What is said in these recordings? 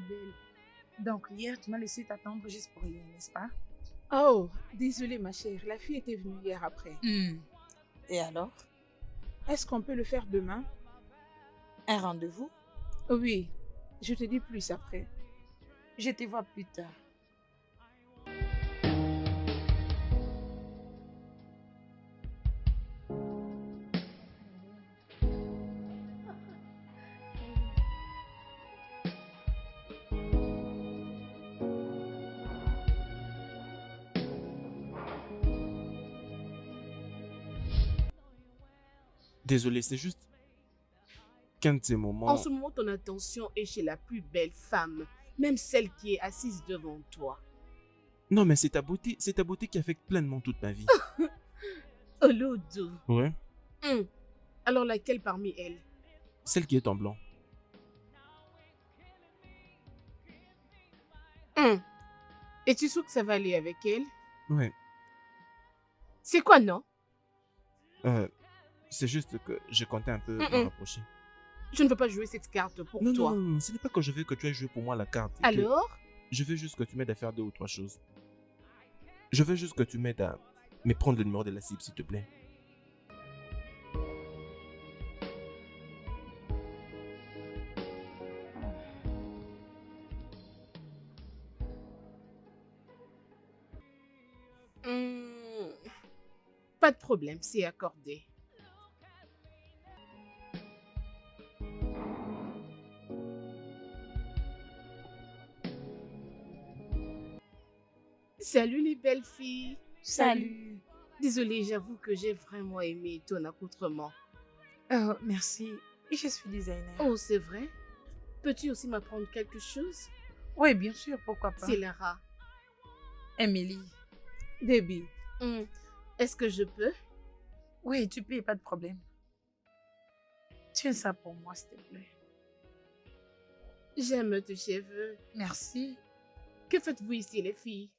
belle. Donc, hier, tu m'as laissé t'attendre juste pour rien, n'est-ce pas? Oh, désolée ma chère, la fille était venue hier après. Et alors? Est-ce qu'on peut le faire demain? Un rendez-vous? Oui, je te dis plus après. Je te vois plus tard. Désolé, c'est juste qu'un de ces En moments... ce moment, ton attention est chez la plus belle femme, même celle qui est assise devant toi. Non, mais c'est ta beauté qui affecte pleinement toute ma vie. Olodo. Ouais, Alors laquelle parmi elles? celle qui est en blanc. Et tu sais que ça va aller avec elle? Ouais, C'est quoi, non? c'est juste que je comptais un peu me Mm-mm. rapprocher. Je ne veux pas jouer cette carte pour Non, toi. non, ce n'est pas que je veux que tu aies joué pour moi la carte. et que Alors? Je veux juste que tu m'aides à faire 2 ou 3 choses. Je veux juste que tu m'aides à me prendre le numéro de la cible, s'il te plaît. Hmm, Pas de problème, c'est accordé. Salut les belles filles. Salut. Désolée, j'avoue que j'ai vraiment aimé ton accoutrement. Oh, merci. Je suis designer. Oh, c'est vrai? Peux-tu aussi m'apprendre quelque chose? Oui, bien sûr, pourquoi pas. C'est Lara. Emily. Debbie. Est-ce que je peux? Oui, tu peux, pas de problème. Tiens ça pour moi, s'il te plaît. J'aime tes cheveux. Merci. Que faites-vous ici, les filles?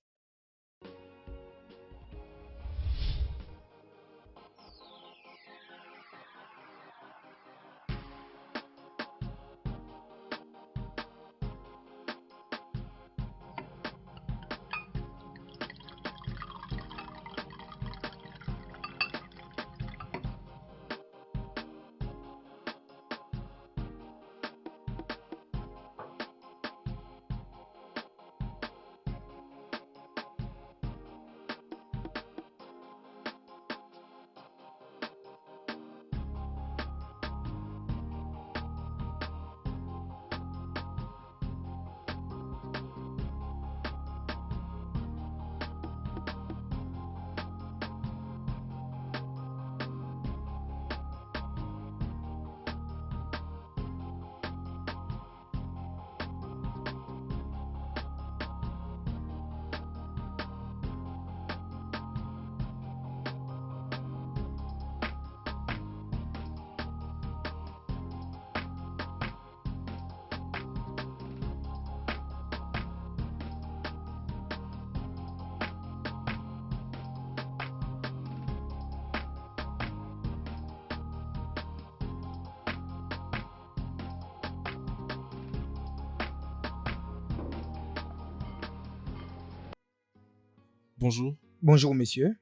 Bonjour. Bonjour, monsieur.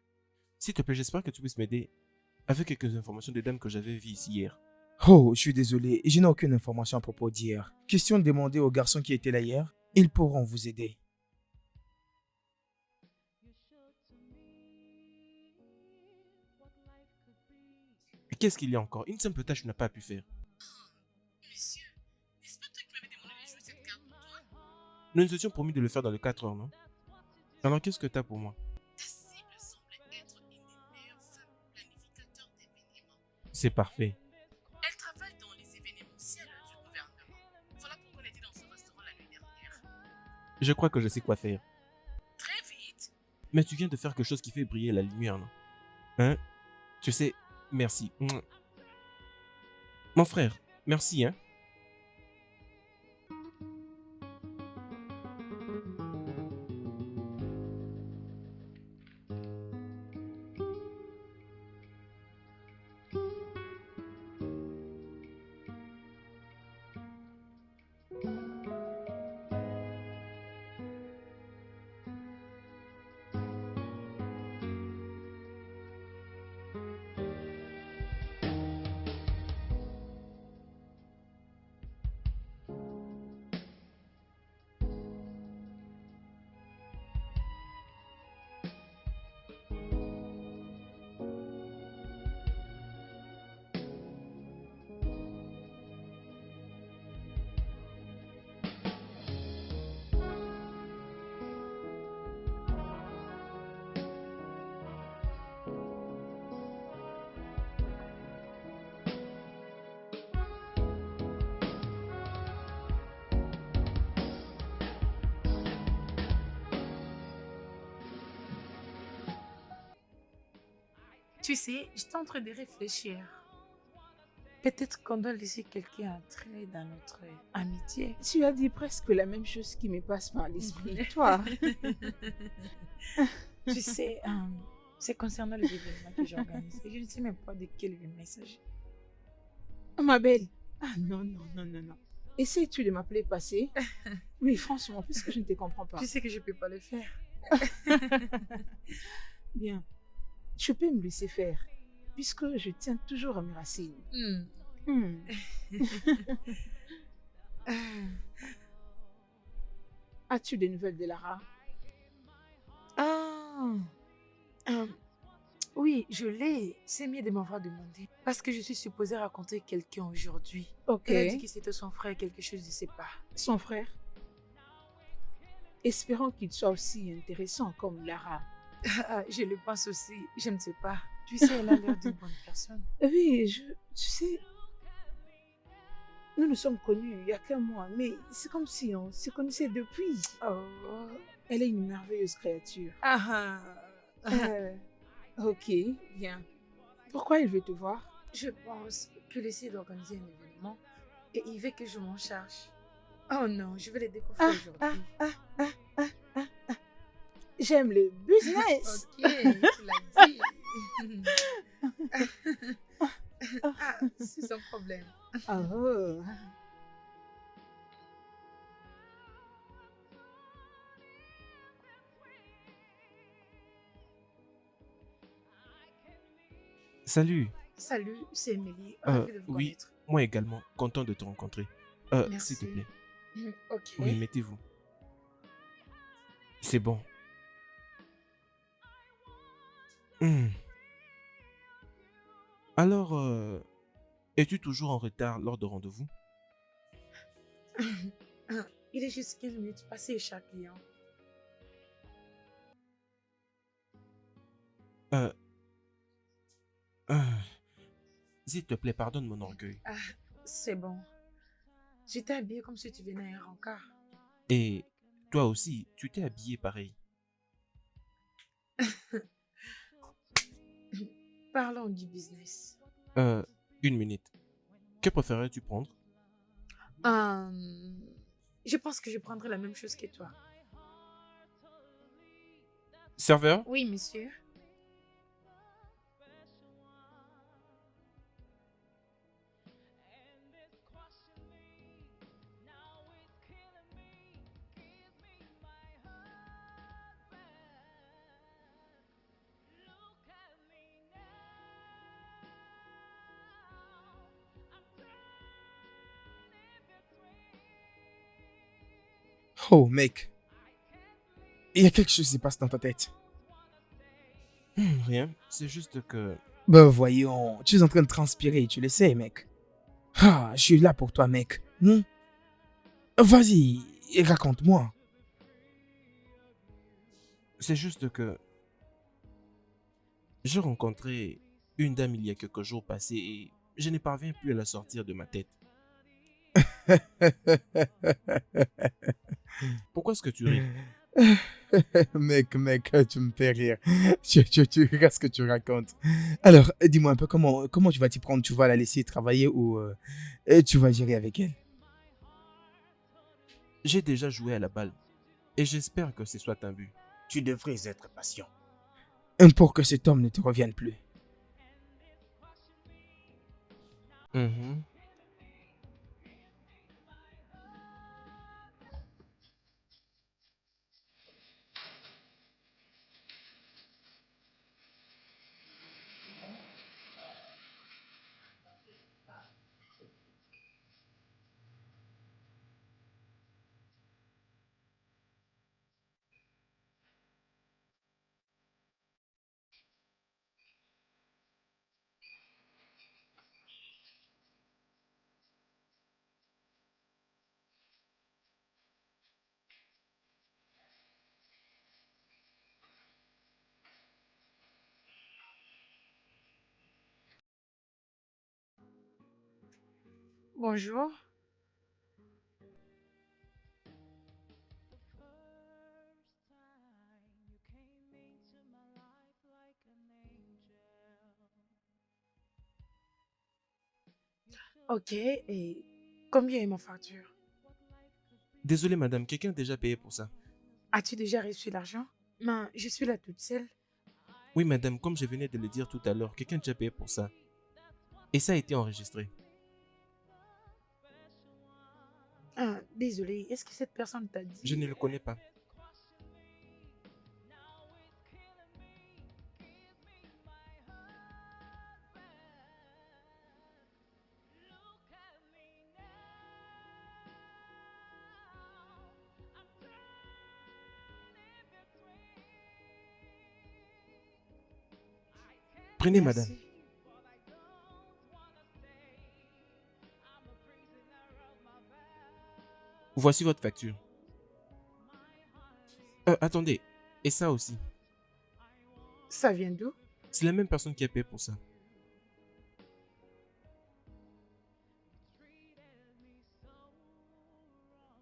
S'il te plaît, j'espère que tu puisses m'aider avec quelques informations des dames que j'avais vues ici hier. Oh, je suis désolé, je n'ai aucune information à propos d'hier. Question de demander aux garçons qui étaient là hier. Ils pourront vous aider. Et qu'est-ce qu'il y a encore? Une simple tâche tu n'as pas pu faire. Monsieur, n'est-ce pas toi qui m'avais demandé de jouer cette carte pour toi? Nous nous étions promis de le faire dans les 4 heures, non? Alors qu'est-ce que tu as pour moi? Ta cible semble être une des meilleures femmes planificateurs d'événements. C'est parfait. Elle travaille dans les événementiels du gouvernement. Voilà pourquoi elle était dans ce restaurant la nuit dernière. Je crois que je sais quoi faire. Très vite. Mais tu viens de faire quelque chose qui fait briller la lumière, non? Hein? Tu sais, merci. Mon frère, merci, hein? Tu sais, j'étais en train de réfléchir. Peut-être qu'on doit laisser quelqu'un entrer dans notre amitié. Tu as dit presque la même chose qui me passe par l'esprit. Toi, Tu sais, c'est concernant les événements que j'organise. Et je ne sais même pas de quel événement il s'agit. ma belle. Ah non, non, non, non, non. Essayes-tu de m'appeler passé? Oui, franchement, puisque je ne te comprends pas. Tu sais que je ne peux pas le faire. Bien. Je peux me laisser faire, puisque je tiens toujours à mes racines. Hmm. As-tu des nouvelles de Lara? Ah, oui, je l'ai. C'est mieux de m'avoir demandé. Parce que je suis supposée rencontrer quelqu'un aujourd'hui. Ok. Elle a dit que c'était son frère, quelque chose, je ne sais pas. Son frère? Espérons qu'il soit aussi intéressant comme Lara. Ah, je le pense aussi. Je ne sais pas. Tu sais, elle a l'air d'une bonne personne. Oui, tu sais, nous nous sommes connus il y a qu'un mois, mais c'est comme si on se connaissait depuis. Oh. Elle est une merveilleuse créature. Ah, Ok, bien. Pourquoi il veut te voir? je pense qu'il essaie d'organiser un événement et il veut que je m'en charge. Oh non, je vais le découvrir aujourd'hui. J'aime le business. Ok, tu l'as dit. Ah, c'est son problème. Oh. Salut. Salut, c'est Émilie. Ravie de vous Oui, connaître. moi également, content de te rencontrer. Merci. S'il te plaît. Ok. Oui, mettez-vous. C'est bon. Hmm. Alors, es-tu toujours en retard lors de rendez-vous? Il est juste 15 minutes passées chaque client. Euh, euh, S'il te plaît, pardonne mon orgueil. Ah, c'est bon. J'étais habillée comme si tu venais à un rencard. Et toi aussi, tu t'es habillé pareil. Parlons du business. Une minute. Que préférerais-tu prendre? Je pense que je prendrai la même chose que toi. Serveur? Oui, monsieur. Oh, mec. Il y a quelque chose qui se passe dans ta tête. Rien, c'est juste que... Ben voyons, tu es en train de transpirer, tu le sais, mec. Ah, je suis là pour toi, mec. Vas-y, raconte-moi. C'est juste que... J'ai rencontré une dame il y a quelques jours passés et je ne parviens plus à la sortir de ma tête. Pourquoi est-ce que tu ris? Mec, tu me fais rire. Tu regardes ce que tu racontes. Alors, dis-moi un peu comment tu vas t'y prendre. Tu vas la laisser travailler ou tu vas gérer avec elle? J'ai déjà joué à la balle et j'espère que ce soit un but. Tu devrais être patient. Pour que cet homme ne te revienne plus. Mhm. Bonjour. Ok, et combien est ma facture? Désolé, madame, quelqu'un a déjà payé pour ça. As-tu déjà reçu l'argent? Mais je suis là toute seule. Oui, madame, comme je venais de le dire tout à l'heure, quelqu'un a déjà payé pour ça. Et ça a été enregistré. Ah, désolée, est-ce que cette personne t'a Je dit? ne le connais pas. Prenez, madame. Merci. Voici votre facture. Attendez. Et ça aussi. Ça vient d'où? C'est la même personne qui a payé pour ça.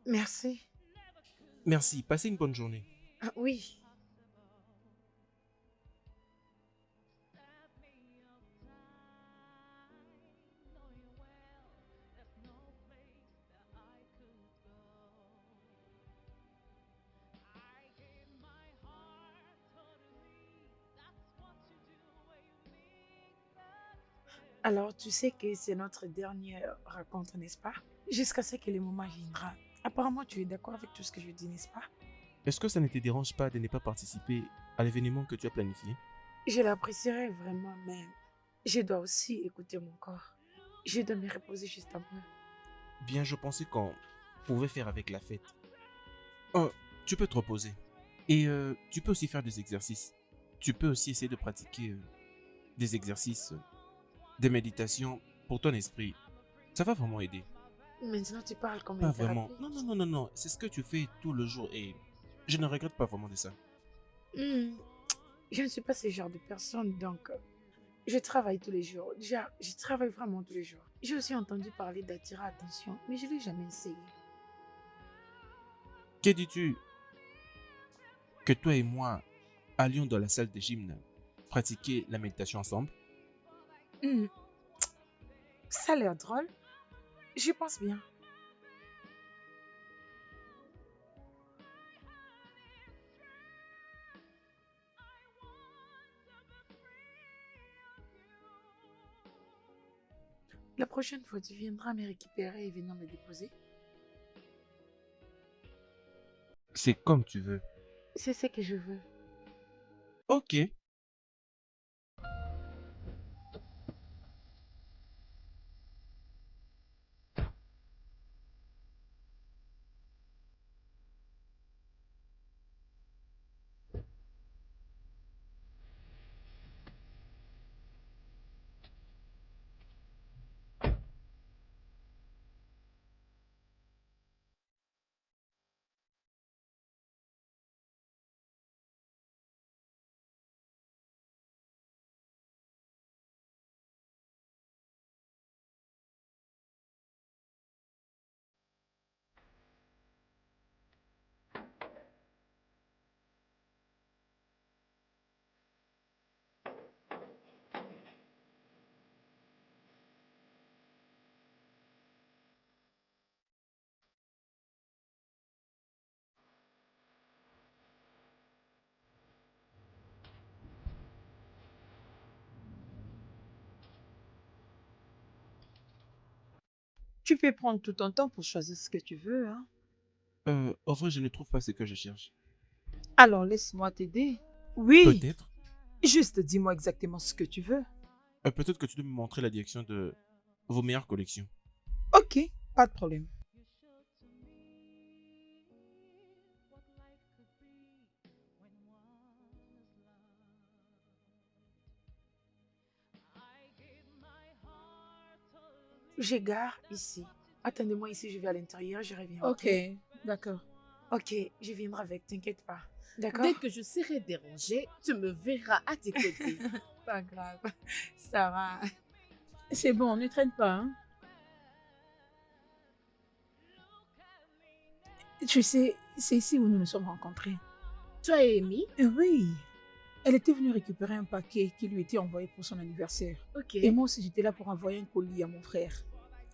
Merci. Merci. Passez une bonne journée. Ah, oui. Alors, tu sais que c'est notre dernière rencontre, n'est-ce pas? Jusqu'à ce que le moment viendra. Apparemment, tu es d'accord avec tout ce que je dis, n'est-ce pas? Est-ce que ça ne te dérange pas de ne pas participer à l'événement que tu as planifié? Je l'apprécierais vraiment, mais je dois aussi écouter mon corps. Je dois me reposer juste un peu. Bien, je pensais qu'on pouvait faire avec la fête. Oh, tu peux te reposer. Et tu peux aussi faire des exercices. Tu peux aussi essayer de pratiquer des exercices, des méditations pour ton esprit. Ça va vraiment aider. Maintenant, tu parles comme Pas un vraiment. thérapeute. Non, non, non, non, non. C'est ce que tu fais tout le jour et je ne regrette pas vraiment de ça. Hmm, Je ne suis pas ce genre de personne, donc je travaille tous les jours. Déjà, je travaille vraiment tous les jours. J'ai aussi entendu parler d'attirer attention, mais je ne l'ai jamais essayé. Que dis-tu que toi et moi allions dans la salle de gym pratiquer la méditation ensemble? Hmm, Ça a l'air drôle. J'y pense bien. La prochaine fois, tu viendras me récupérer et venir me déposer. C'est comme tu veux. C'est ce que je veux. Ok. Tu peux prendre tout ton temps pour choisir ce que tu veux, hein. En vrai, je ne trouve pas ce que je cherche. Alors laisse-moi t'aider. Oui, Peut-être. juste dis-moi exactement ce que tu veux. Peut-être que tu dois me montrer la direction de vos meilleures collections. Ok, pas de problème. J'égare ici. Attendez-moi ici, je vais à l'intérieur, je reviens. Ok, d'accord. Ok, je viendrai avec, t'inquiète pas. Dès D'accord? que je serai dérangée, tu me verras à tes côtés. Pas grave. Ça va. C'est bon, ne traîne pas, hein. Tu sais, c'est ici où nous nous sommes rencontrés. Toi et Amy? Oui, elle était venue récupérer un paquet qui lui était envoyé pour son anniversaire. Ok. Et moi aussi, j'étais là pour envoyer un colis à mon frère.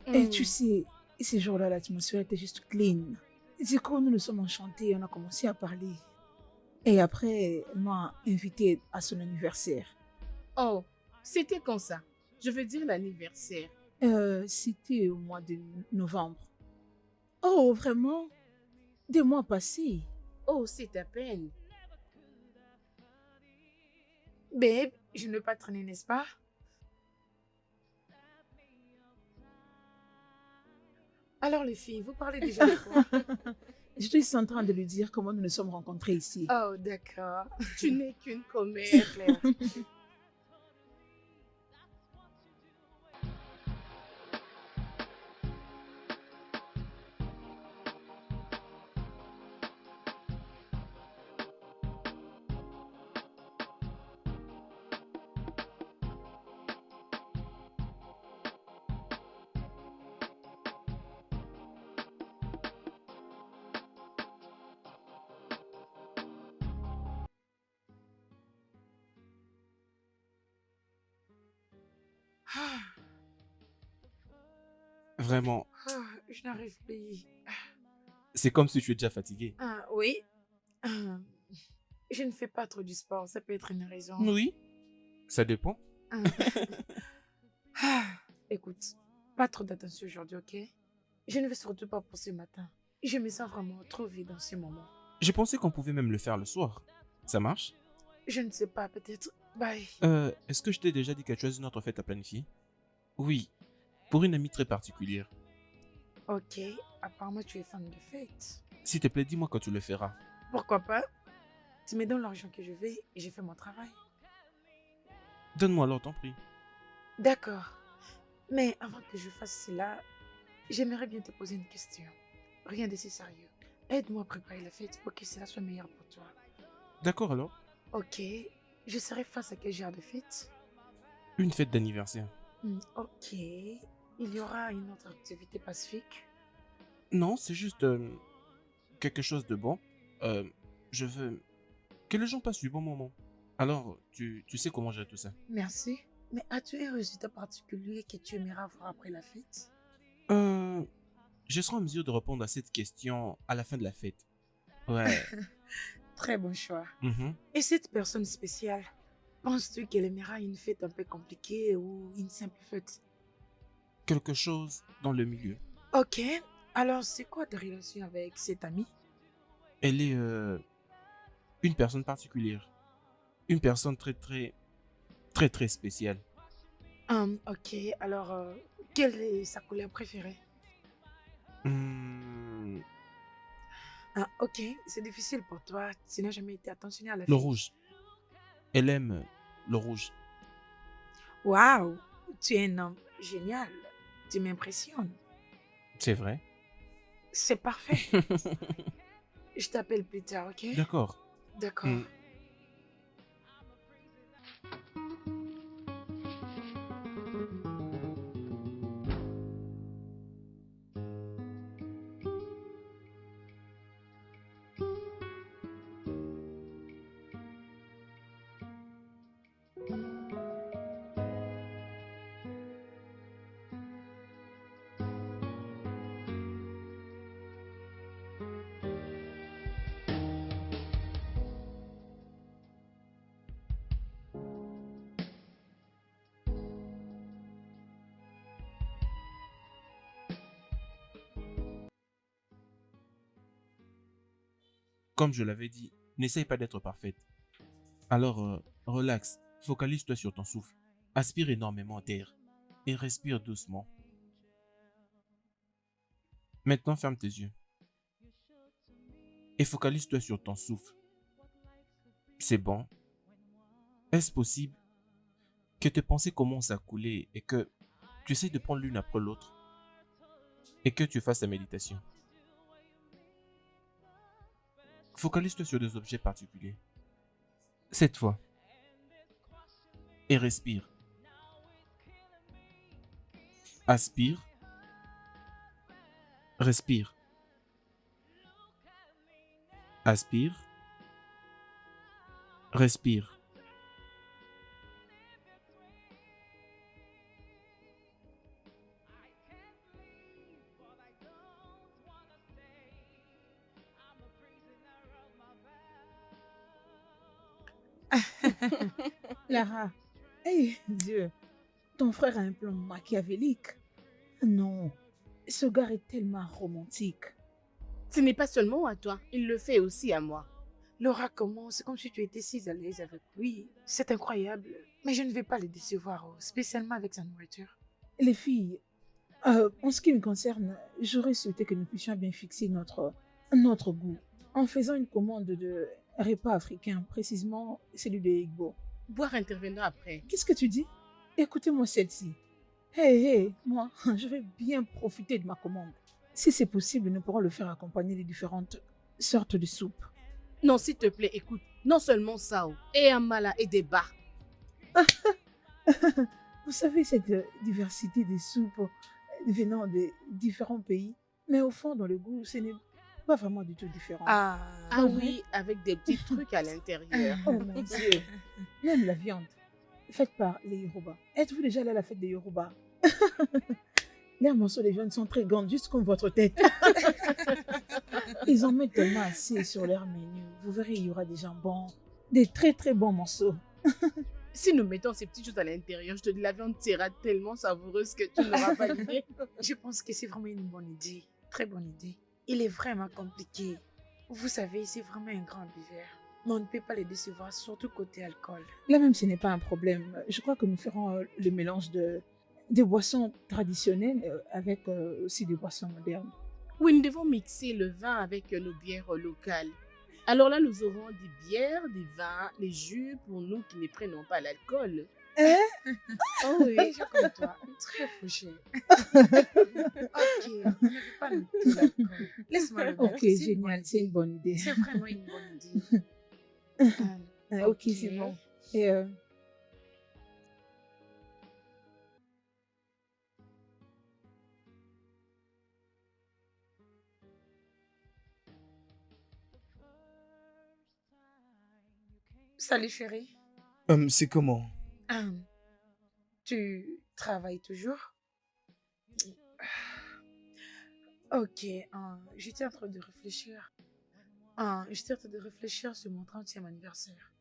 Et tu sais, ces jours-là, l'atmosphère était juste clean. Du coup, nous nous sommes enchantés, on a commencé à parler. Et après, elle m'a invité à son anniversaire. Oh, c'était comme ça. Je veux dire l'anniversaire. C'était au mois de novembre. Oh, vraiment? Des mois passés. Oh, c'est à peine. Babe, je ne veux pas traîner, n'est-ce pas? Alors les filles, vous parlez déjà de quoi? Je suis en train de lui dire comment nous nous sommes rencontrés ici. Oh, d'accord. Tu n'es qu'une commère. C'est clair. Ah, Vraiment, je n'arrive plus. c'est comme si tu es déjà fatigué. Ah, oui. Ah, je ne fais pas trop du sport, ça peut être une raison. Oui, ça dépend. Ah. Ah, écoute, pas trop d'attention aujourd'hui, ok? Je ne vais surtout pas pour ce matin. Je me sens vraiment trop vide dans ce moment. Je pensais qu'on pouvait même le faire le soir. Ça marche? Je ne sais pas, peut-être. Bye. Est-ce que je t'ai déjà dit que tu as une autre fête à planifier? Oui, pour une amie très particulière. Ok, apparemment tu es fan de fête. S'il te plaît, dis-moi quand tu le feras. Pourquoi pas? Tu me donnes l'argent que je veux et j'ai fait mon travail. Donne-moi alors ton prix. D'accord. Mais avant que je fasse cela, j'aimerais bien te poser une question. Rien de si sérieux. Aide-moi à préparer la fête pour que cela soit meilleur pour toi. D'accord alors? Ok, je serai face à quel genre de fête? Une fête d'anniversaire. Ok, il y aura une autre activité pacifique? Non, c'est juste quelque chose de bon. Je veux que les gens passent du bon moment. Alors, tu sais comment gérer tout ça. Merci. Mais as-tu un résultat particulier que tu aimerais avoir après la fête? Je serai en mesure de répondre à cette question à la fin de la fête. Ouais. Très bon choix. Mhm. Et cette personne spéciale, penses-tu qu'elle aimera une fête un peu compliquée ou une simple fête? Quelque chose dans le milieu. Ok, alors c'est quoi ta relation avec cette amie? Elle est une personne particulière. Une personne très spéciale. Ok, alors quelle est sa couleur préférée? Hmm, Ah, ok, c'est difficile pour toi. Tu n'as jamais été attentionné à la le fille. rouge. Elle aime le rouge. Waouh, tu es un homme génial. Tu m'impressionnes. C'est vrai. C'est parfait. Je t'appelle plus tard, ok? D'accord. D'accord. Hmm. Comme je l'avais dit, n'essaye pas d'être parfaite. Alors, relax, focalise-toi sur ton souffle. Aspire énormément d'air et respire doucement. Maintenant, ferme tes yeux et focalise-toi sur ton souffle. C'est bon. Est-ce possible que tes pensées commencent à couler et que tu essaies de prendre l'une après l'autre et que tu fasses ta méditation? Focalise-toi sur des objets particuliers. Cette fois. Et respire. Aspire. Respire. Aspire. Respire. Lara, hey, Dieu, ton frère a un plan machiavélique. Non, ce gars est tellement romantique. Ce n'est pas seulement à toi, il le fait aussi à moi. Laura commence, c'est comme si tu étais si à l'aise avec lui. C'est incroyable. Mais je ne vais pas le décevoir, spécialement avec sa nourriture. Les filles, en ce qui me concerne, j'aurais souhaité que nous puissions bien fixer notre goût en faisant une commande de repas africain, précisément celui de Igbo. Boire interviendra après. Qu'est-ce que tu dis? Écoutez-moi celle-ci. Hey, hey, moi, je vais bien profiter de ma commande. Si c'est possible, nous pourrons le faire accompagner de différentes sortes de soupes. Non, s'il te plaît, écoute. Non seulement ça, et amala et des bas. Vous savez, cette diversité des soupes venant de différents pays, mais au fond, dans le goût, ce n'est pas vraiment du tout différent. Ah Ah oui, avec des petits trucs à l'intérieur. Oh mon Dieu. Même la viande, faite par les Yoruba. Êtes-vous déjà allé à la fête des Yoruba? Les morceaux de viande sont très grands, juste comme votre tête. Ils en mettent tellement assez sur leur menu. Vous verrez, il y aura des jambons, des très très bons morceaux. Si nous mettons ces petites choses à l'intérieur, je te dis, la viande sera tellement savoureuse que tu n'auras pas l'idée. Je pense que c'est vraiment une bonne idée. Très bonne idée. Il est vraiment compliqué. Vous savez, c'est vraiment un grand buveur. Mais on ne peut pas les décevoir, surtout côté alcool. Là même, ce n'est pas un problème. Je crois que nous ferons le mélange des boissons traditionnelles avec aussi des boissons modernes. Oui, nous devons mixer le vin avec nos bières locales. Alors là, nous aurons des bières, des vins, les jus pour nous qui ne prenons pas l'alcool. Oh oui, je comme toi. Très fauché. Ok, on ne veut pas noter l'alcool. Laisse-moi le mettre. Ok, C'est une génial, bonne c'est idée. une bonne idée. C'est vraiment une bonne idée. Ok, c'est bon. Et Salut chérie. C'est comment? Tu travailles toujours? Ok, j'étais en train de réfléchir. J'étais en train de réfléchir sur mon 30e anniversaire.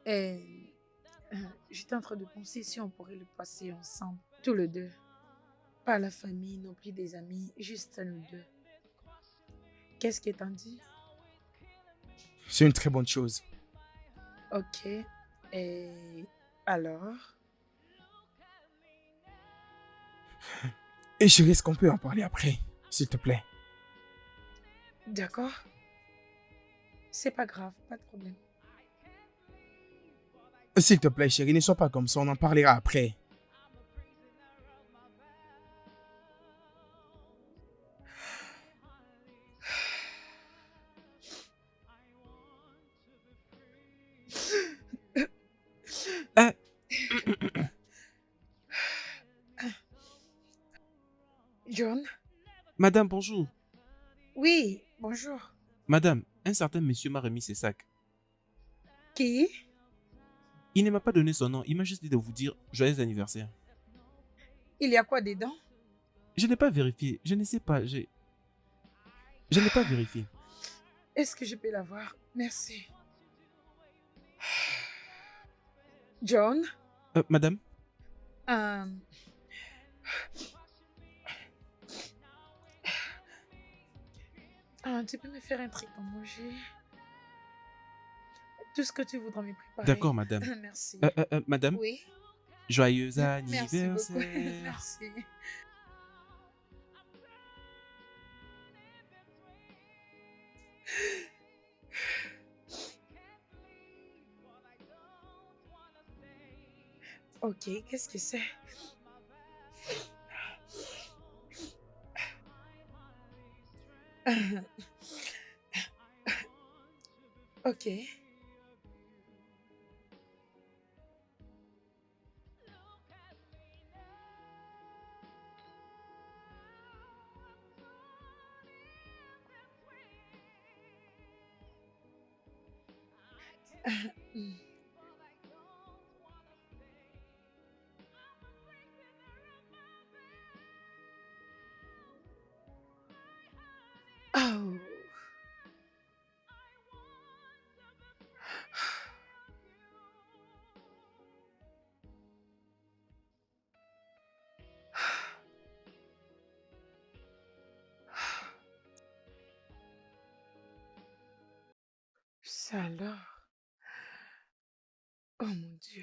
Et j'étais en train de penser si on pourrait le passer ensemble, tous les deux. Pas la famille, non plus des amis, juste nous deux. Qu'est-ce que t'en dis? C'est une très bonne chose. Ok, et alors? Et chérie, est-ce qu'on peut en parler après, s'il te plaît? D'accord. C'est pas grave, pas de problème. S'il te plaît, chérie, ne sois pas comme ça, on en parlera après. John? Madame, bonjour. Oui, bonjour. Madame, un certain monsieur m'a remis ses sacs. Qui? Il ne m'a pas donné son nom, il m'a juste dit de vous dire joyeux anniversaire. Il y a quoi dedans? Je n'ai pas vérifié, je ne sais pas, je n'ai pas vérifié. Est-ce que je peux l'avoir? Merci. John? Madame, Euh, tu peux me faire un truc à manger? Tout ce que tu voudras me préparer. d'accord madame. Merci. Madame, Oui. joyeux Merci beaucoup. anniversaire. Merci. Ok, qu'est-ce que c'est? Ok. Oh. Ça alors? Oh mon Dieu.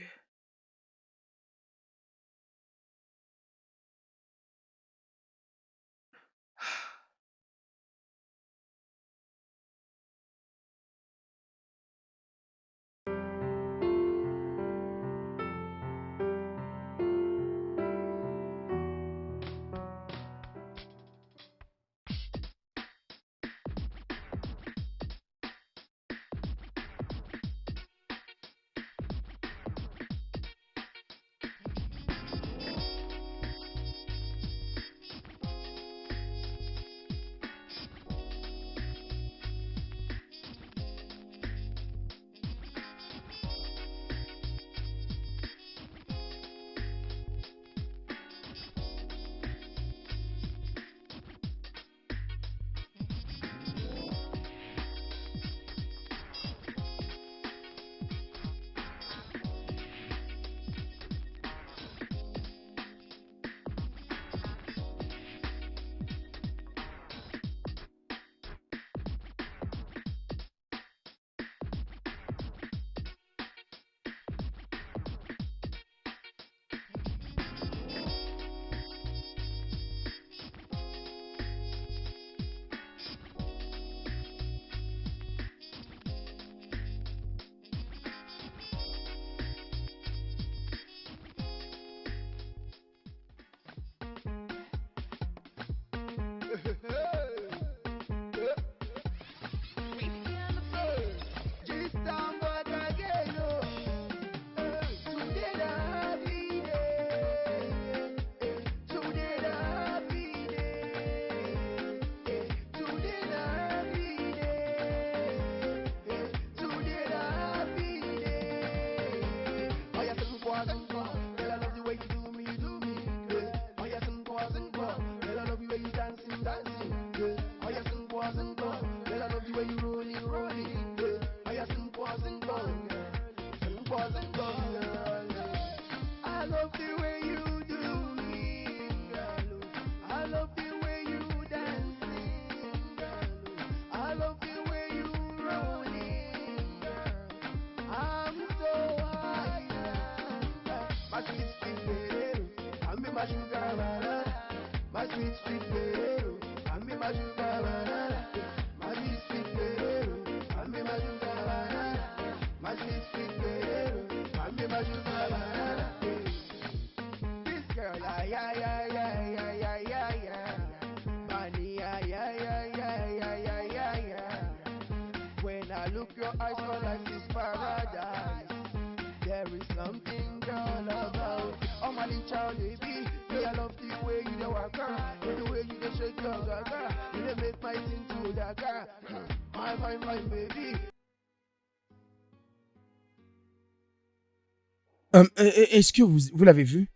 Est-ce que vous l'avez vu?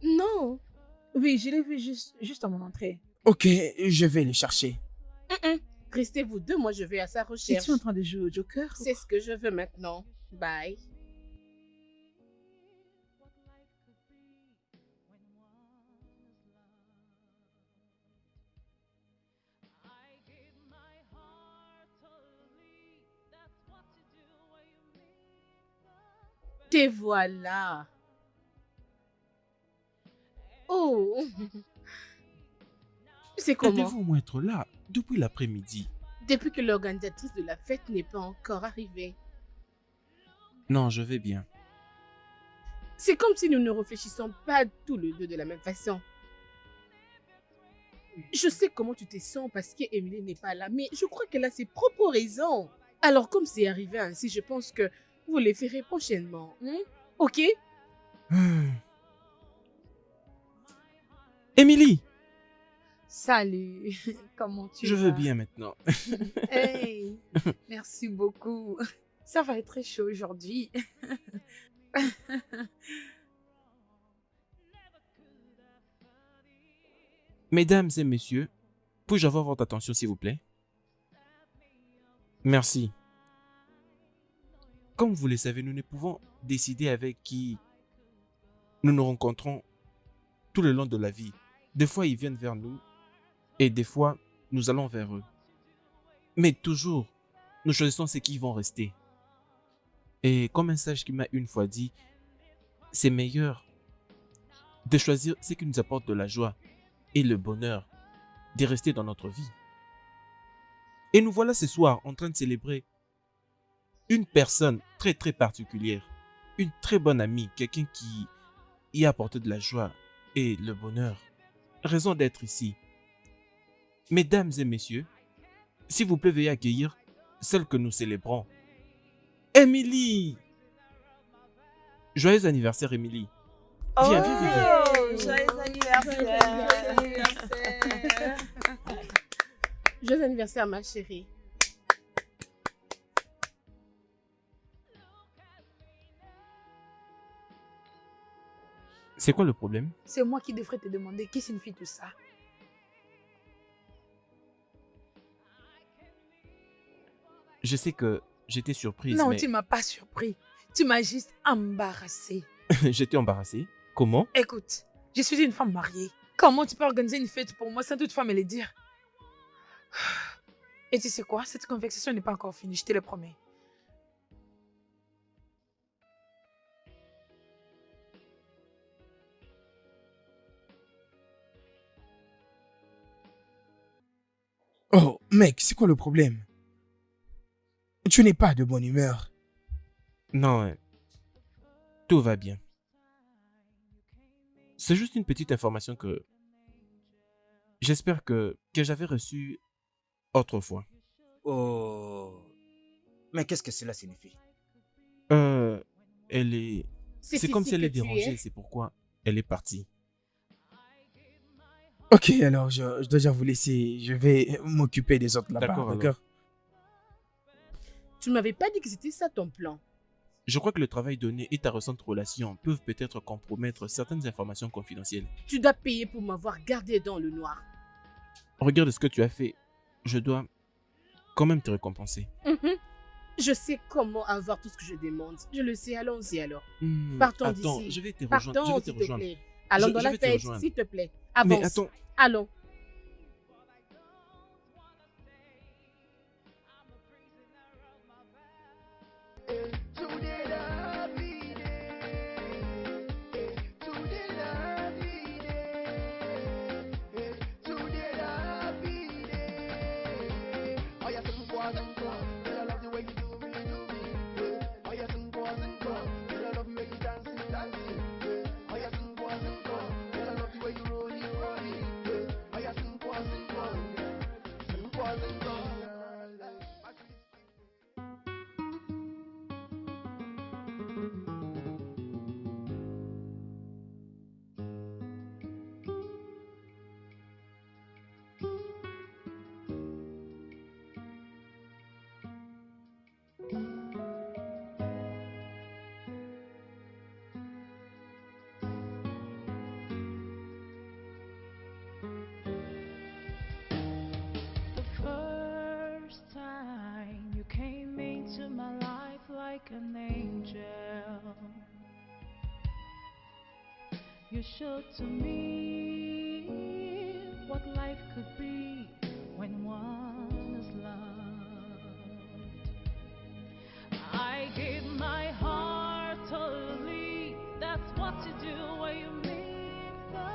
Non. Oui, je l'ai vu juste à mon entrée. Ok, je vais le chercher. Restez vous deux, moi je vais à sa recherche. Es-tu en train de jouer au Joker? C'est ce que je veux maintenant. Bye. Te voilà. Oh. C'est comment? Devez-vous au moins être là depuis l'après-midi? Depuis que l'organisatrice de la fête n'est pas encore arrivée. Non, je vais bien. C'est comme si nous ne réfléchissons pas tous les deux de la même façon. Je sais comment tu te sens parce qu'Emily n'est pas là, mais je crois qu'elle a ses propres raisons. Alors comme c'est arrivé ainsi, je pense que vous les ferez prochainement. Ok? Émilie! Salut, comment tu Je vas? veux bien maintenant. Hey, merci beaucoup. Ça va être très chaud aujourd'hui. Mesdames et messieurs, puis-je avoir votre attention s'il vous plaît? Merci. Comme vous le savez, nous ne pouvons décider avec qui nous nous rencontrons tout le long de la vie. Des fois, ils viennent vers nous et des fois, nous allons vers eux. Mais toujours, nous choisissons ceux qui vont rester. Et comme un sage qui m'a une fois dit, c'est meilleur de choisir ce qui nous apporte de la joie et le bonheur, de rester dans notre vie. Et nous voilà ce soir en train de célébrer une personne très très particulière, une très bonne amie, quelqu'un qui y a apporté de la joie et le bonheur. Raison d'être ici. Mesdames et messieurs, s'il vous plaît, veuillez accueillir celle que nous célébrons. Émilie! Joyeux anniversaire, Émilie. Viens, viens, viens. Joyeux anniversaire. Joyeux anniversaire, ma chérie. C'est quoi le problème? C'est moi qui devrais te demander qui signifie tout ça. Je sais que j'étais surprise, Non, mais tu m'as pas surpris. Tu m'as juste embarrassée. j'étais embarrassée. Comment? Écoute, je suis une femme mariée. Comment tu peux organiser une fête pour moi sans toutefois me le dire? Et tu sais quoi? Cette conversation n'est pas encore finie, je te le promets. Oh, mec, c'est quoi le problème? Tu n'es pas de bonne humeur. Non, tout va bien. C'est juste une petite information que j'espère que j'avais reçue autrefois. Oh. Mais qu'est-ce que cela signifie? Elle est... C'est comme si elle est dérangée, c'est pourquoi elle est partie. Ok, alors je dois déjà vous laisser. Je vais m'occuper des autres là-bas, D'accord, alors. d'accord? Tu ne m'avais pas dit que c'était ça ton plan. Je crois que le travail donné et ta récente relation peuvent peut-être compromettre certaines informations confidentielles. Tu dois payer pour m'avoir gardé dans le noir. Regarde ce que tu as fait. Je dois quand même te récompenser. Je sais comment avoir tout ce que je demande. Je le sais, allons-y alors. Partons Attends, d'ici. je vais te rejoindre. Partons, Je vais te s'il te rejoindre. plaît. Allons dans je la vais te fête, rejoindre. s'il te plaît. Mais Avance. attends, Allons. The first time you came into my life like an angel, you showed to me what life could be when one is loved. I gave my heart totally. That's what you do when you meet the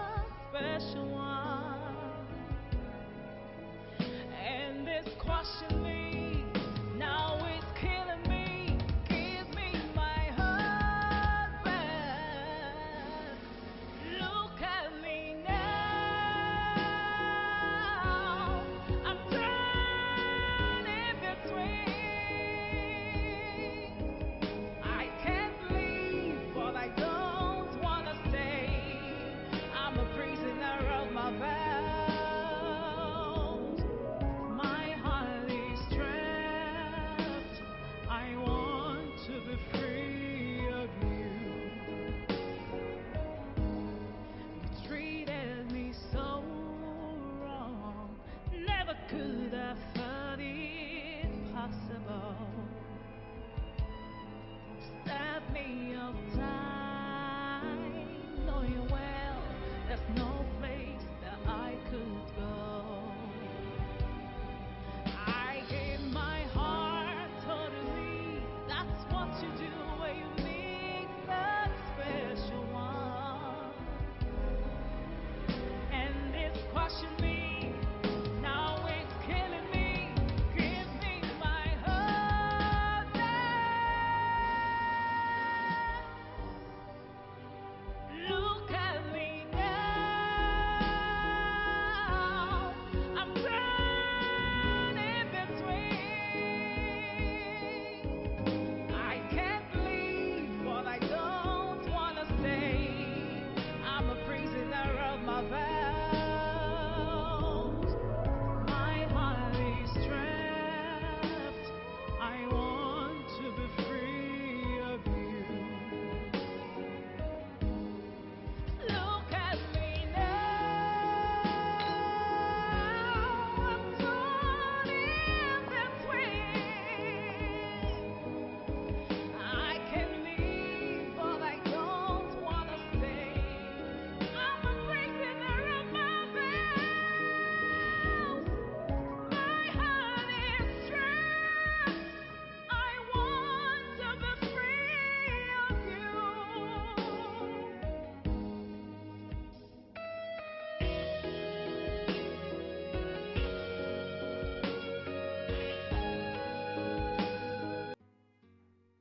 special one. And it's crushing me, now it's killing me. Give me my husband. Look at me now. I'm turning between. I can't leave, but I don't wanna stay. I'm a prisoner of my vows. My heart is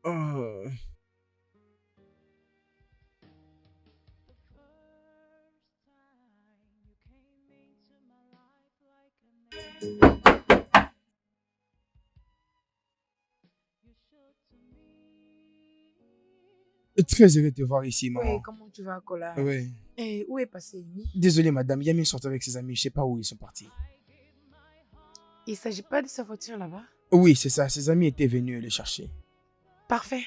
Oh. Très heureux de te voir ici, Oui, maman. comment tu vas, Kola? Oui. Et où est passé Amy? Désolé, madame. Yami sort avec ses amis. Je sais pas où ils sont partis. Il ne s'agit pas de sa voiture là-bas? Oui, c'est ça. Ses amis étaient venus le chercher. Parfait.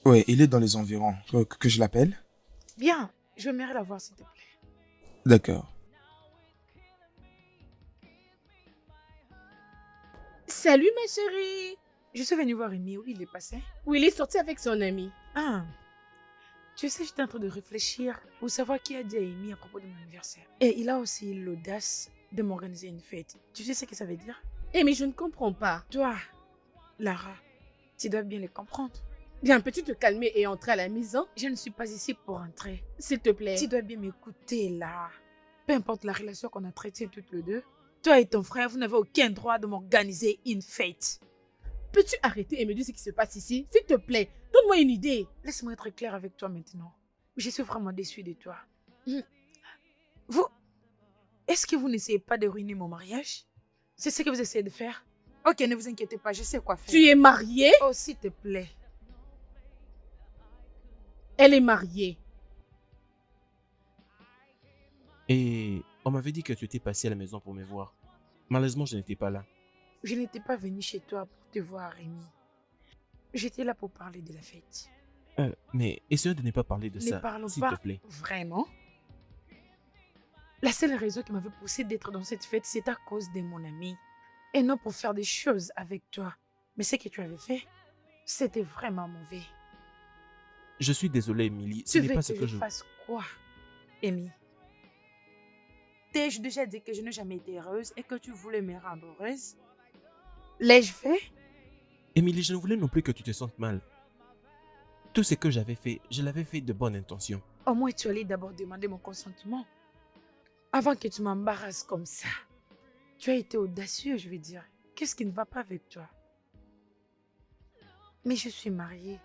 Oui, il est dans les environs. Que je l'appelle? Bien, je aimerais la voir, s'il te plaît. D'accord. Salut ma chérie. Je suis venue voir Amy. Où il est passé? Oui, il est sorti avec son ami. Ah, tu sais, j'étais en train de réfléchir pour savoir qui a dit à Amy à propos de mon anniversaire. Et il a aussi l'audace de m'organiser une fête. Tu sais ce que ça veut dire? Eh mais je ne comprends pas. Toi, Lara, tu dois bien le comprendre. Bien, peux-tu te calmer et entrer à la maison, Je ne suis pas ici pour entrer. s'il te plaît? Tu dois bien m'écouter, Lara. Peu importe la relation qu'on a traitée toutes les deux, toi et ton frère, vous n'avez aucun droit de m'organiser une fête. Peux-tu arrêter et me dire ce qui se passe ici, s'il te plaît? Donne-moi une idée. Laisse-moi être clair avec toi maintenant. Je suis vraiment déçue de toi. Mm. Vous, est-ce que vous n'essayez pas de ruiner mon mariage? C'est ce que vous essayez de faire? Ok, ne vous inquiétez pas, je sais quoi faire. Tu es mariée? Oh, s'il te plaît. Elle est mariée. Et on m'avait dit que tu étais passé à la maison pour me voir. Malheureusement, je n'étais pas là. Je n'étais pas venue chez toi pour te voir, Rémi. J'étais là pour parler de la fête. Mais essayons de ne pas parler de Ne ça, parlons s'il pas te plaît. vraiment. La seule raison qui m'avait poussé d'être dans cette fête, c'est à cause de mon ami. Et non pour faire des choses avec toi. Mais ce que tu avais fait, c'était vraiment mauvais. Je suis désolé, Emily. Ce Tu n'est veux pas que ce que je je... fasse quoi, Amy? T'ai-je déjà dit que je n'ai jamais été heureuse et que tu voulais me rendre heureuse? L'ai-je fait? Emily, je ne voulais non plus que tu te sentes mal. Tout ce que j'avais fait, je l'avais fait de bonne intention. Au moins, tu allais d'abord demander mon consentement. Avant que tu m'embarrasses comme ça. Tu as été audacieux, je veux dire. Qu'est-ce qui ne va pas avec toi? Mais je suis mariée.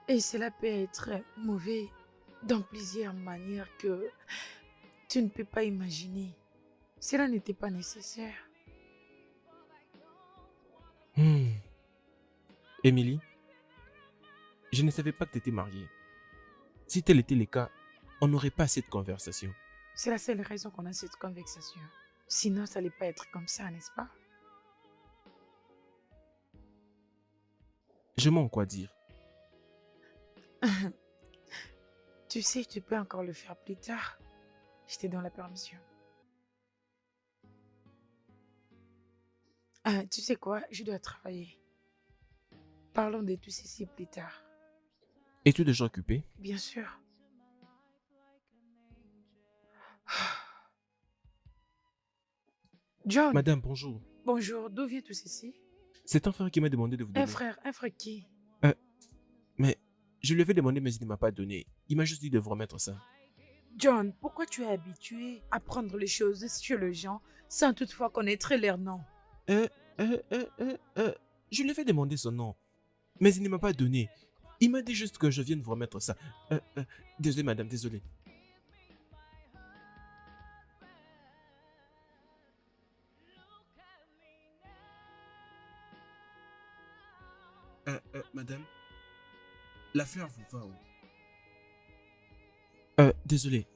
Et cela peut être mauvais dans plusieurs manières que tu ne peux pas imaginer. Cela n'était pas nécessaire. Emily, je ne savais pas que tu étais mariée. Si tel était le cas, on n'aurait pas cette conversation. C'est la seule raison qu'on a cette conversation. Sinon, ça n'allait pas être comme ça, n'est-ce pas? Je m'en quoi dire. Tu sais, tu peux encore le faire plus tard. Je te donne la permission. Tu sais quoi? Je dois travailler. Parlons de tout ceci plus tard. Es-tu déjà occupé? Bien sûr. John, Madame, bonjour. bonjour. D'où vient tout ceci? C'est un frère qui m'a demandé de vous donner. Un frère qui? Mais je lui avais demandé, mais il ne m'a pas donné. Il m'a juste dit de vous remettre ça. John, pourquoi tu es habitué à prendre les choses chez les gens sans toutefois connaître leur nom? Je lui avais demandé son nom, mais il ne m'a pas donné. Il m'a dit juste que je vienne vous remettre ça. Désolé, madame, désolé. Madame, la fleur vous va où? Désolé.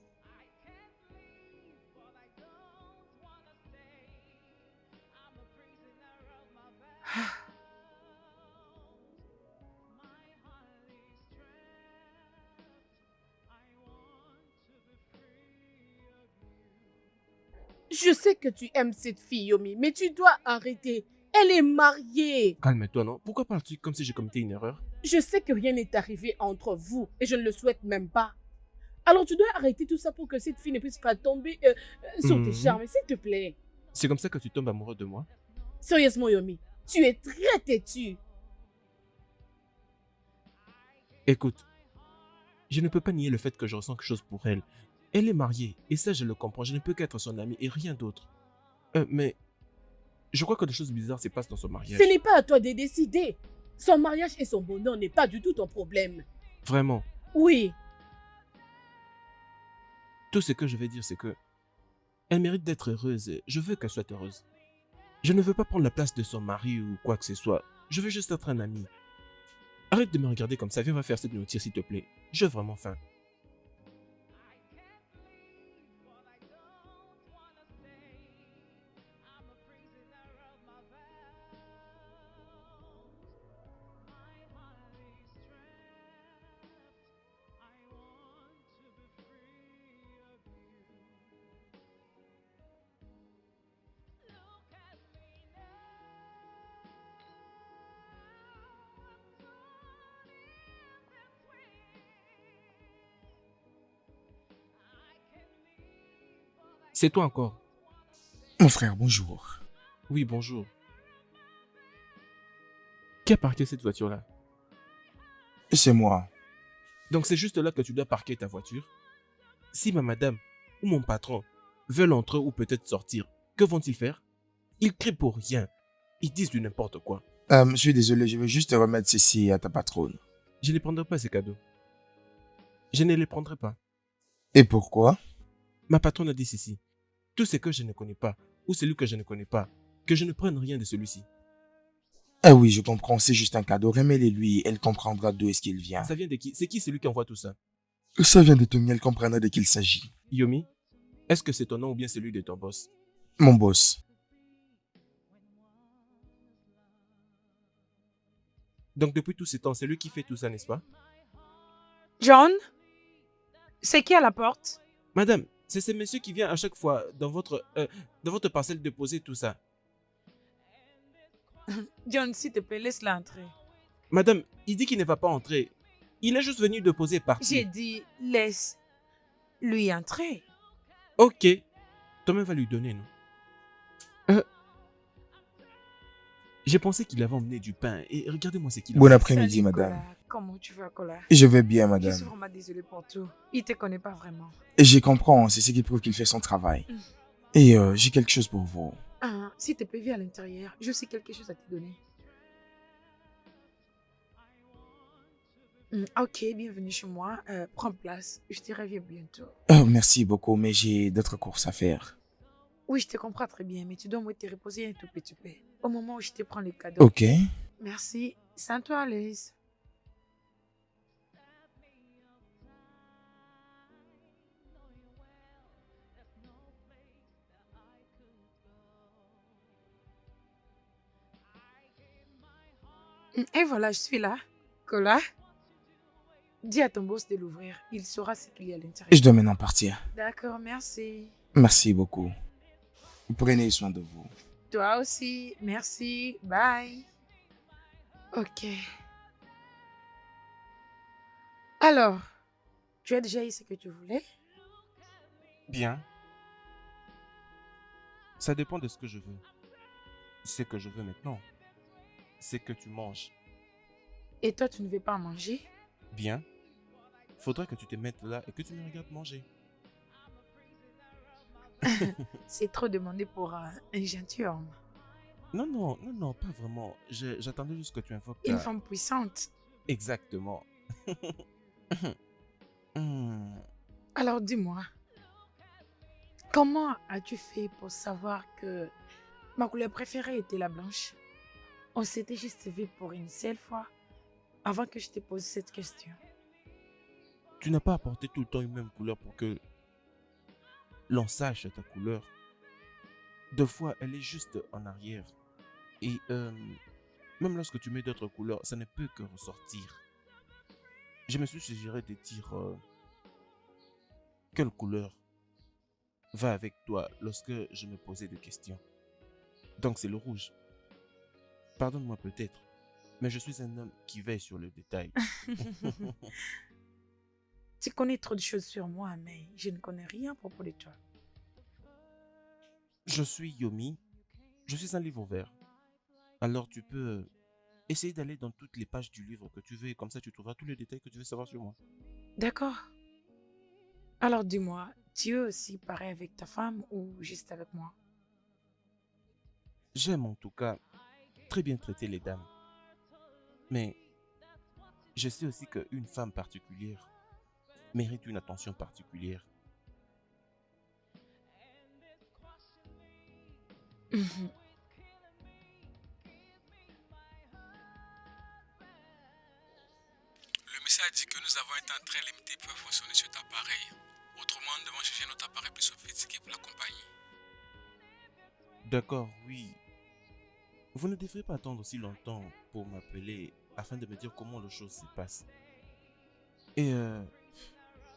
Je sais que tu aimes cette fille, Yomi, mais tu dois arrêter. Elle est mariée. Calme-toi, non? Pourquoi parles-tu comme si j'ai commis une erreur? Je sais que rien n'est arrivé entre vous et je ne le souhaite même pas. Alors tu dois arrêter tout ça pour que cette fille ne puisse pas tomber sur tes Mhm. charmes, s'il te plaît. C'est comme ça que tu tombes amoureux de moi? Sérieusement, Yomi, tu es très têtu. Écoute, je ne peux pas nier le fait que je ressens quelque chose pour elle. Elle est mariée, et ça je le comprends, je ne peux qu'être son amie et rien d'autre. Mais je crois que des choses bizarres se passent dans son mariage. Ce n'est pas à toi de décider. Son mariage et son bonheur n'est pas du tout ton problème. Vraiment. Oui. Tout ce que je vais dire, c'est que elle mérite d'être heureuse. Je veux qu'elle soit heureuse. Je ne veux pas prendre la place de son mari ou quoi que ce soit. Je veux juste être un ami. Arrête de me regarder comme ça. Viens, va faire cette nourriture, s'il te plaît. J'ai vraiment faim. C'est toi encore. Mon frère, bonjour. Oui, bonjour. Qui a parqué cette voiture-là? C'est moi. Donc c'est juste là que tu dois parquer ta voiture. Si ma madame ou mon patron veulent entrer ou peut-être sortir, que vont-ils faire? Ils crient pour rien. Ils disent du n'importe quoi. Je suis désolé, je vais juste remettre ceci à ta patronne. Je ne prendrai pas ces cadeaux. Je ne les prendrai pas. Et pourquoi? Ma patronne a dit ceci. Tout ce que je ne connais pas, ou celui que je ne connais pas, que je ne prenne rien de celui-ci. Ah oui, je comprends, c'est juste un cadeau. Remets-le lui, elle comprendra d'où est-ce qu'il vient. Ça vient de qui? C'est qui celui qui envoie tout ça? Ça vient de Tommy, elle comprendra de qui il s'agit. Yomi, est-ce que c'est ton nom ou bien celui de ton boss? Mon boss. Donc depuis tout ce temps, c'est lui qui fait tout ça, n'est-ce pas? John, c'est qui à la porte? Madame, c'est ce monsieur qui vient à chaque fois dans votre parcelle déposer tout ça. John, s'il te plaît, laisse-la entrer. Madame, il dit qu'il ne va pas entrer. Il est juste venu déposer et J'ai partir. dit, laisse-lui entrer. Ok. Thomas va lui donner, non? J'ai pensé qu'il avait emmené du pain et regardez-moi ce qu'il a. Bon après-midi, Salut, madame. Kola. Comment tu vas, Kola? Je vais bien, Je madame. suis vraiment désolée pour tout. Il te connaît pas vraiment. Et je comprends, c'est ce qui prouve qu'il fait son travail. Mm. Et j'ai quelque chose pour vous. Ah, s'il te plaît, viens à l'intérieur. Je sais quelque chose à te donner. Ok, bienvenue chez moi. Prends place. Je te reviens bientôt. Oh, merci beaucoup, mais j'ai d'autres courses à faire. Oui, je te comprends très bien, mais tu dois moi te reposer un tout petit peu. Au moment où je te prends le cadeau. Ok. Merci. Sens-toi à l'aise. Et voilà, je suis là. Kola, dis à ton boss de l'ouvrir. Il saura ce qu'il y a à l'intérieur. Je dois maintenant partir. D'accord, merci. Merci beaucoup. Prenez soin de vous. Toi aussi. Merci. Bye. Ok. Alors, tu as déjà eu ce que tu voulais? Bien. Ça dépend de ce que je veux. Ce que je veux maintenant, c'est que tu manges. Et toi, tu ne veux pas manger? Bien. Faudrait que tu te mettes là et que tu me regardes manger. C'est trop demandé pour un gentilhomme. Non, pas vraiment. J'attendais juste que tu invoques Une ta... femme puissante. Exactement. Hmm. Alors dis-moi, comment as-tu fait pour savoir que ma couleur préférée était la blanche? On s'était juste vu pour une seule fois avant que je te pose cette question. Tu n'as pas apporté tout le temps une même couleur pour que l'on sache ta couleur. Deux fois, elle est juste en arrière. Et même lorsque tu mets d'autres couleurs, ça ne peut que ressortir. Je me suis suggéré de dire quelle couleur va avec toi lorsque je me posais des questions. Donc c'est le rouge. Pardonne-moi peut-être, mais je suis un homme qui veille sur le détail. Tu connais trop de choses sur moi, mais je ne connais rien à propos de toi. Je suis Yomi, je suis un livre ouvert. Alors tu peux essayer d'aller dans toutes les pages du livre que tu veux et comme ça tu trouveras tous les détails que tu veux savoir sur moi. D'accord. Alors dis-moi, tu es aussi pareil avec ta femme ou juste avec moi? J'aime en tout cas très bien traiter les dames. Mais je sais aussi qu'une femme particulière mérite une attention particulière. Mhm. Le message dit que nous avons un temps très limité pour fonctionner sur cet appareil. Autrement, nous devons chercher notre appareil plus sophistiqué pour l'accompagner. D'accord, oui. Vous ne devrez pas attendre si longtemps pour m'appeler afin de me dire comment les choses se passent. Et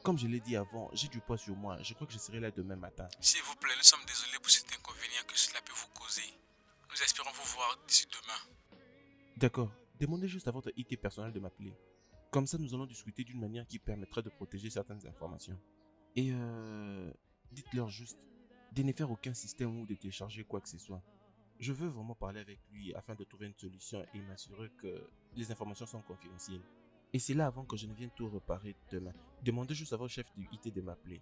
comme je l'ai dit avant, j'ai du poids sur moi. Je crois que je serai là demain matin. S'il vous plaît, nous sommes désolés pour cet inconvénient que cela peut vous causer. Nous espérons vous voir d'ici demain. D'accord, demandez juste à votre IT personnel de m'appeler. Comme ça, nous allons discuter d'une manière qui permettra de protéger certaines informations. Et dites-leur juste de ne faire aucun système ou de télécharger quoi que ce soit. Je veux vraiment parler avec lui afin de trouver une solution et m'assurer que les informations sont confidentielles. Et c'est là avant que je ne vienne tout réparer demain. Demandez juste à votre chef du IT de m'appeler.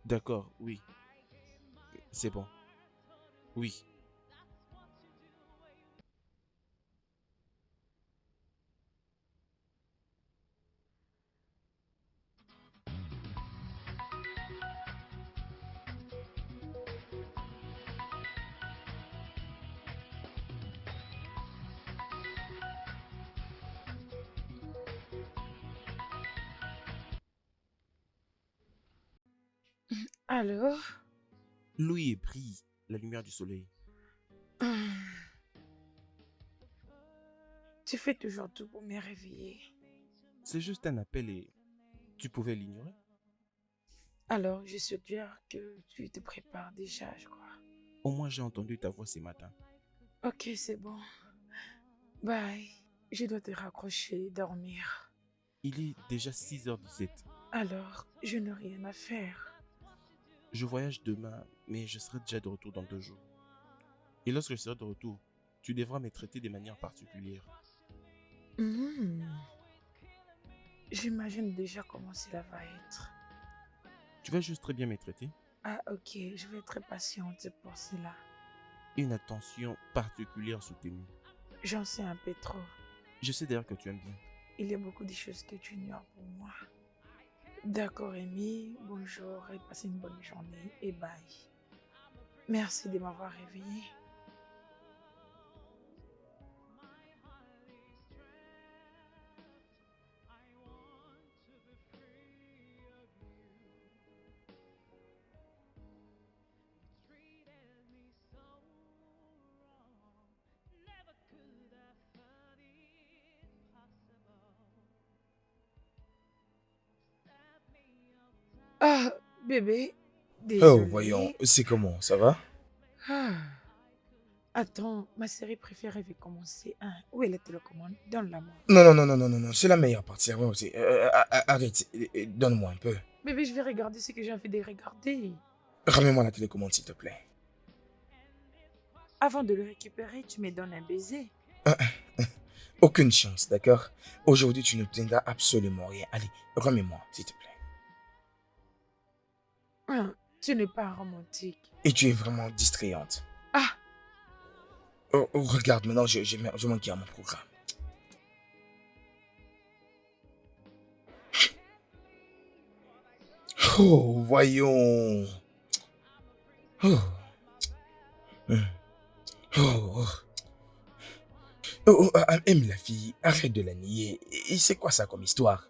D'accord, oui. C'est bon. Oui. Alors? Louis brille la lumière du soleil. Tu fais toujours tout pour me réveiller. C'est juste un appel et tu pouvais l'ignorer. Alors, je suggère que tu te prépares déjà, je crois. Au moins j'ai entendu ta voix ce matin. Ok, c'est bon. Bye. Je dois te raccrocher, dormir. Il est déjà 6h17. Alors, je n'ai rien à faire. Je voyage demain, mais je serai déjà de retour dans 2 jours. Et lorsque je serai de retour, tu devras me traiter de manière particulière. Hmm. J'imagine déjà comment cela va être. Tu vas juste très bien me traiter. Ah, ok, je vais être patiente pour cela. Une attention particulière soutenue. J'en sais un peu trop. Je sais d'ailleurs que tu aimes bien. Il y a beaucoup de choses que tu ignores pour moi. D'accord, Amy. Bonjour et passez une bonne journée et bye. Merci de m'avoir réveillée. Ah, bébé, Oh, désolé. voyons, c'est comment, ça va? Ah. Attends, ma série préférée va commencer. Hein. Où est la télécommande? Donne-la-moi. Non, non, non, non, non, non, non, c'est la meilleure partie. Arrête, donne-moi un peu. Bébé, je vais regarder ce que j'ai envie de regarder. Ramène-moi la télécommande, s'il te plaît. Avant de le récupérer, tu me donnes un baiser. Aucune chance, d'accord? Aujourd'hui, tu n'obtiendras absolument rien. Allez, remets-moi, s'il te plaît. Hein, tu n'es pas romantique. Et tu es vraiment distrayante. Ah, Oh, oh, regarde, maintenant, je manque à mon programme. Oh, voyons. Oh. Hmm. Oh, oh. Oh, aime la fille, arrête de la nier. Et c'est quoi ça comme histoire?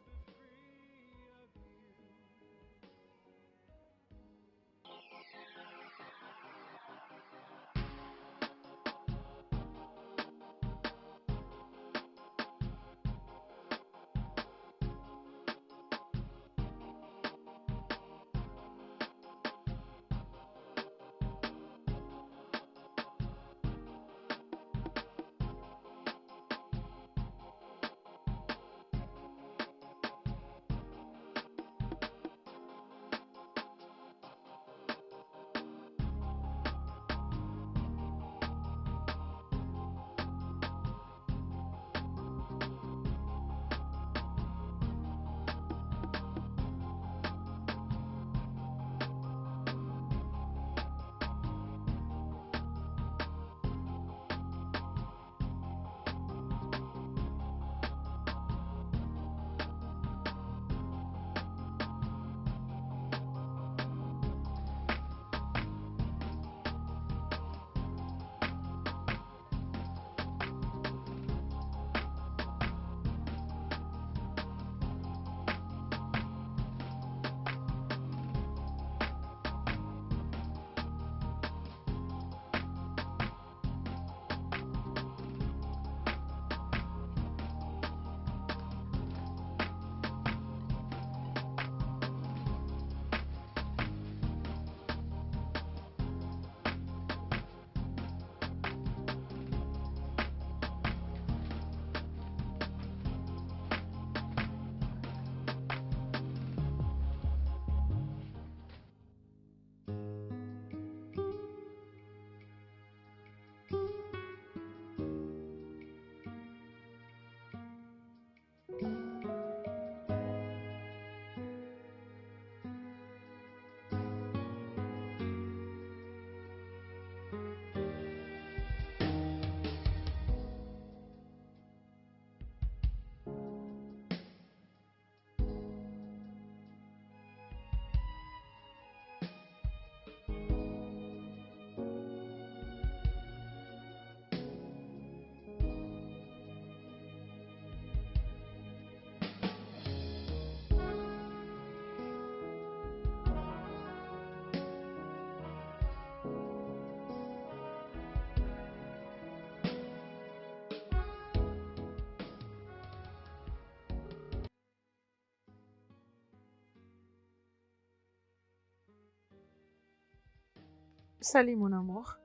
Salut mon amour.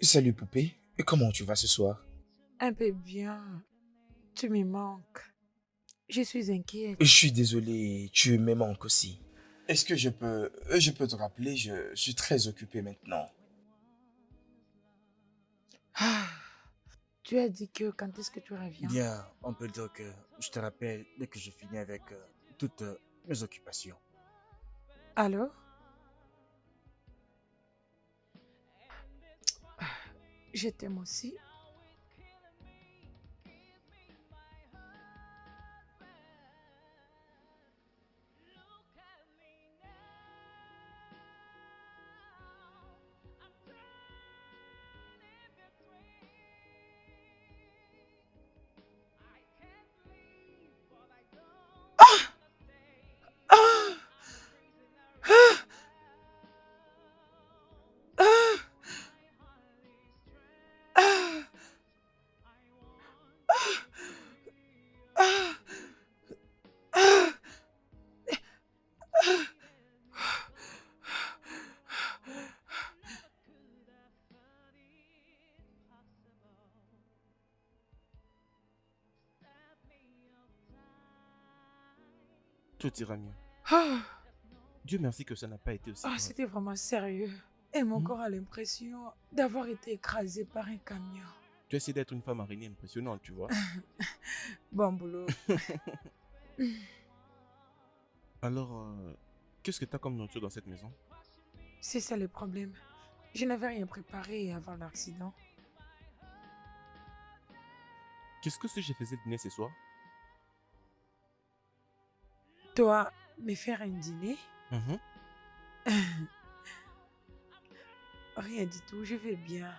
Salut poupée, et comment tu vas ce soir? Un peu bien. Tu me manques. Je suis inquiète. Je suis désolé, tu me manques aussi. Est-ce que je peux te rappeler, je suis très occupé maintenant. Ah, tu as dit que quand est-ce que tu reviens? Bien, on peut dire que je te rappelle dès que je finis avec toutes mes occupations. Alors? Je t'aime aussi. Ah! Ah! Ah! Ah! Ah! Ah! Tout ira mieux. Ah! Dieu merci que ça n'a pas été aussi Ah, grave. c'était vraiment sérieux. Et mon Hmm? corps a l'impression d'avoir été écrasé par un camion. Tu essaies d'être une femme araignée impressionnante, tu vois. Bon boulot. Alors, qu'est-ce que tu as comme nourriture dans cette maison? C'est ça le problème. Je n'avais rien préparé avant l'accident. Qu'est-ce que si je faisais dîner ce soir? Toi, me faire un dîner? Mhm. Rien du tout, je vais bien.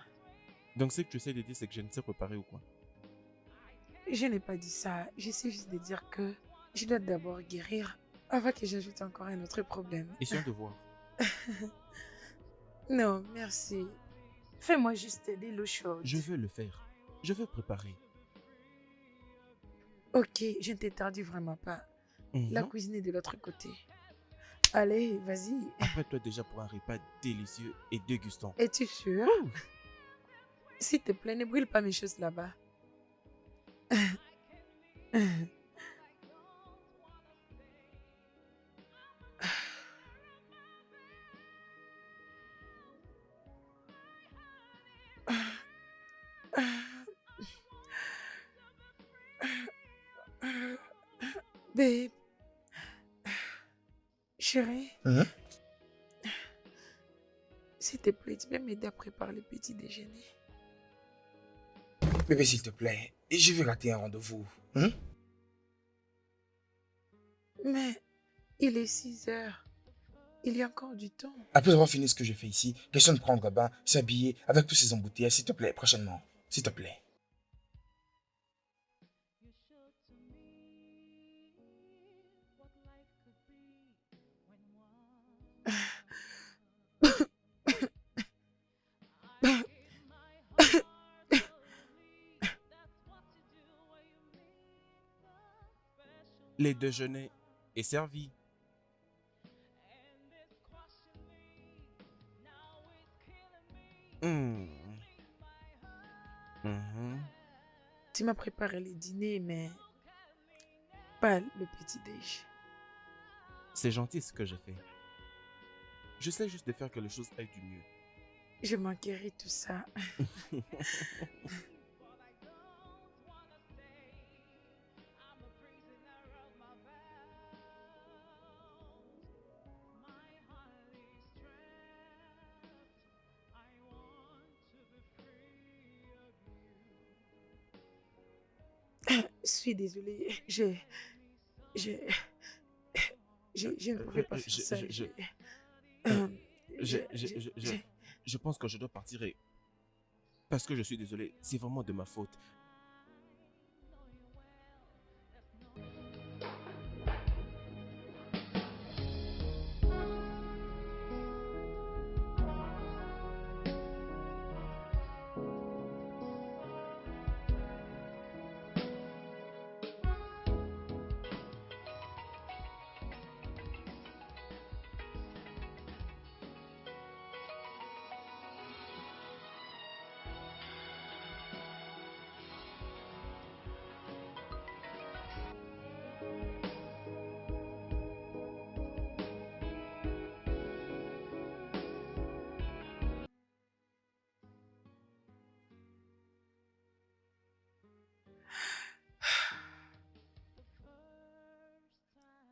Donc, ce que tu essaies de dire, c'est que je ne sais préparer ou quoi? Je n'ai pas dit ça. J'essaie juste de dire que je dois d'abord guérir avant que j'ajoute encore un autre problème. Essayons de voir. Non, merci. Fais-moi juste de l'eau chaude. Je veux le faire. Je veux préparer. Ok, je ne t'interdis vraiment pas. La Mhm. cuisine est de l'autre côté. Allez, vas-y. Prête-toi déjà pour un repas délicieux et dégustant. Es-tu sûr? Ouh. S'il te plaît, ne brûle pas mes choses là-bas. Babe, chérie, Hein? s'il te plaît, tu peux m'aider à préparer le petit déjeuner. Bébé, s'il te plaît, je vais rater un rendez-vous. Hein? Mais il est 6 heures. Il y a encore du temps. Après avoir fini ce que je fais ici, question de prendre un bain, s'habiller avec tous ces embouteillages, s'il te plaît, prochainement. S'il te plaît. Le déjeuner est servi. Hmm. Mhm. Tu m'as préparé le dîner, mais pas le petit déj. C'est gentil ce que j'ai fait. J'essaie juste de faire que les choses aillent du mieux. Je manquerai tout ça. Je suis désolée. Je, je ne pouvais pas faire ça. Euh, Je pense que je dois partir et... Parce que je suis désolé, c'est vraiment de ma faute.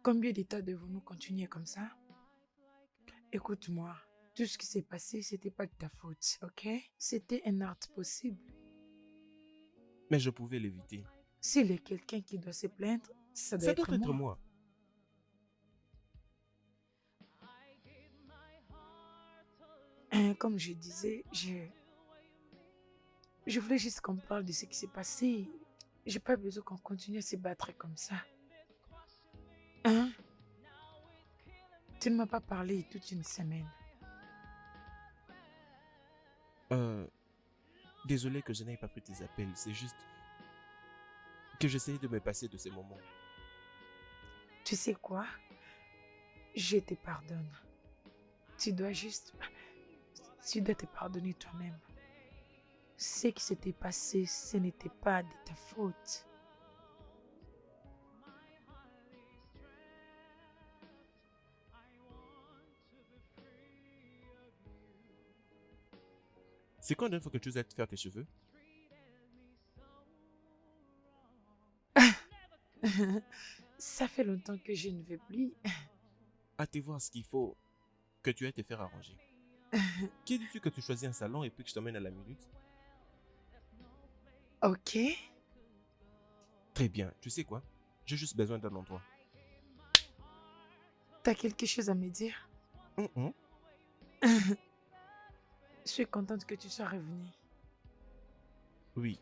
Combien d'états devons-nous continuer comme ça? Écoute-moi, tout ce qui s'est passé, c'était pas de ta faute, ok? C'était un art possible. Mais je pouvais l'éviter. S'il y a quelqu'un qui doit se plaindre, ça doit Ça doit être être moi. moi. Comme je disais, je voulais juste qu'on parle de ce qui s'est passé. J'ai pas besoin qu'on continue à se battre comme ça. Hein? Tu ne m'as pas parlé toute une semaine. Désolé que je n'aie pas pris tes appels. C'est juste que j'essayais de me passer de ces moments. Tu sais quoi? Je te pardonne. Tu dois te pardonner toi-même. Ce qui s'était passé, ce n'était pas de ta faute. C'est quand la dernière fois que tu as faire tes cheveux? Ça fait longtemps que je ne vais plus. Hâte voir ce qu'il faut que tu aies te faire arranger. Qui dis-tu que tu choisis un salon et puis que je t'emmène à la minute? Ok. Très bien, tu sais quoi? J'ai juste besoin d'un endroit. T'as quelque chose à me dire? Je suis contente que tu sois revenue. Oui.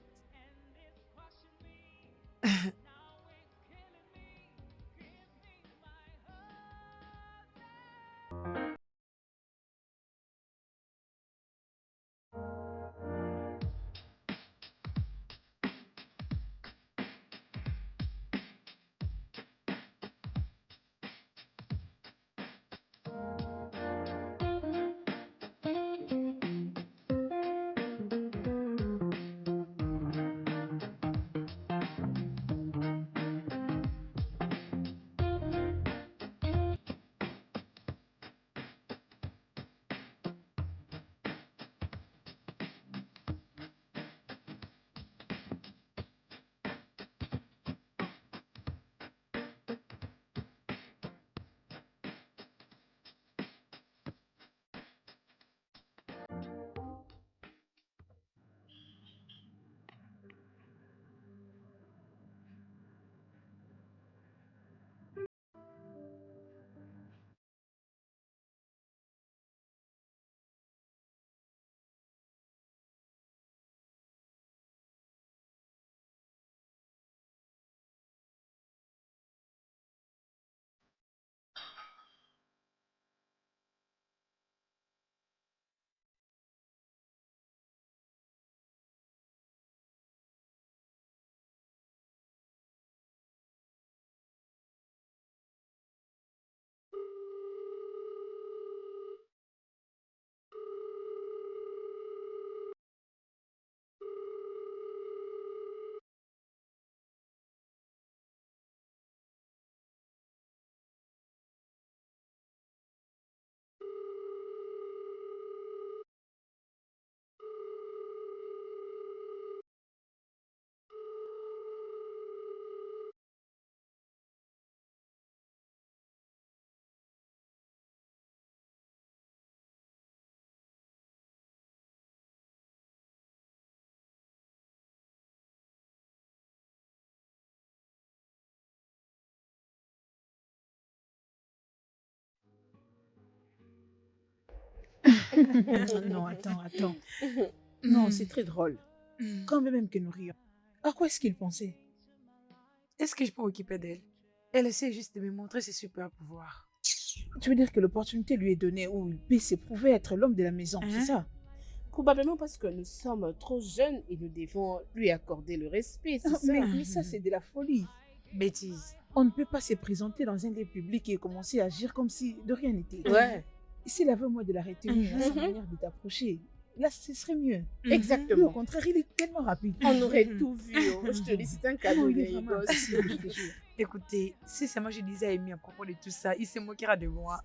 Non, attends. Non, c'est très drôle. Quand même que nous rions. À quoi est-ce qu'il pensait? Est-ce que je peux m'occuper d'elle? Elle essaie juste de me montrer ses super pouvoirs. Tu veux dire que l'opportunité lui est donnée où il peut s'éprouver être l'homme de la maison, c'est ça? Probablement parce que nous sommes trop jeunes et nous devons lui accorder le respect, c'est ça? Mais ça, c'est de la folie. Bêtise. On ne peut pas se présenter dans un lieu public et commencer à agir comme si de rien n'était. Ouais, S'il avait au moins de la retenue à sa manière de t'approcher, là, ce serait mieux. Lui, au exactement. contraire, il est tellement rapide. On aurait tout vu. Oh. Je te dis, c'est un cadeau, il Il est est vraiment gosse. impossible, je te jure. Écoutez, si c'est moi je disais à Amy à propos de tout ça, il se moquera de moi.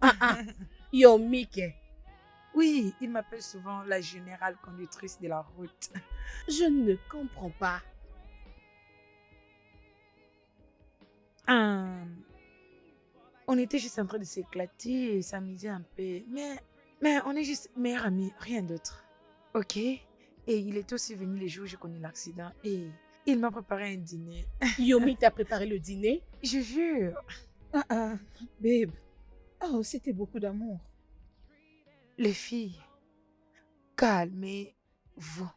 Yo, Mickey, Oui, il m'appelle souvent la générale conductrice de la route. je ne comprends pas. On était juste en train de s'éclater et s'amuser un peu. Mais on est juste meilleurs amis, rien d'autre. Ok? Et il est aussi venu les jours où j'ai connu l'accident et il m'a préparé un dîner. Yomi t'a préparé le dîner? Je jure. Ah, babe. Oh, c'était beaucoup d'amour. Les filles, calmez-vous.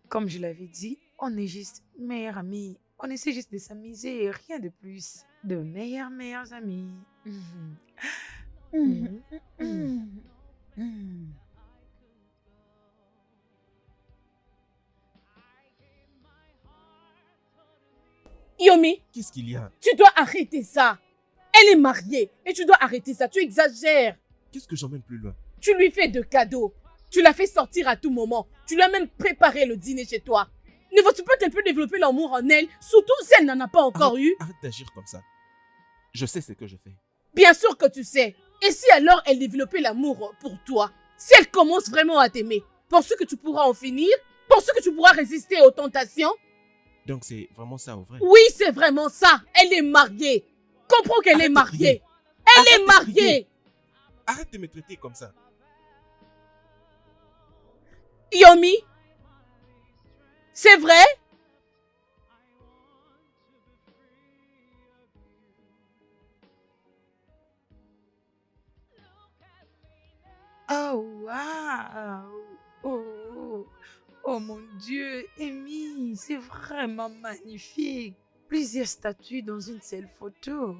Comme je l'avais dit, on est juste meilleurs amis. On essaie juste de s'amuser, rien de plus. De meilleurs amis. Mhm. Mhm. Mhm. Mhm. Yomi, Qu'est-ce qu'il y a? tu dois arrêter ça. Elle est mariée et tu dois arrêter ça. Tu exagères. Qu'est-ce que j'emmène plus loin? Tu lui fais de cadeaux. Tu la fais sortir à tout moment. Tu lui as même préparé le dîner chez toi. Ne vois-tu pas qu'elle peut développer l'amour en elle, surtout si elle n'en a pas encore eu? Arrête d'agir comme ça. Je sais ce que je fais. Bien sûr que tu sais. Et si alors elle développait l'amour pour toi? Si elle commence vraiment à t'aimer, penses-tu que tu pourras en finir? Penses-tu que tu pourras résister aux tentations? Donc c'est vraiment ça au vrai? Oui, c'est vraiment ça. Elle est mariée. Comprends qu'elle est Arrête de mariée. crier. Elle Arrête est de mariée. crier. Arrête de me traiter comme ça. Yomi, c'est vrai? Oh, waouh! Oh, oh mon Dieu, Amy, c'est vraiment magnifique. Plusieurs statues dans une seule photo.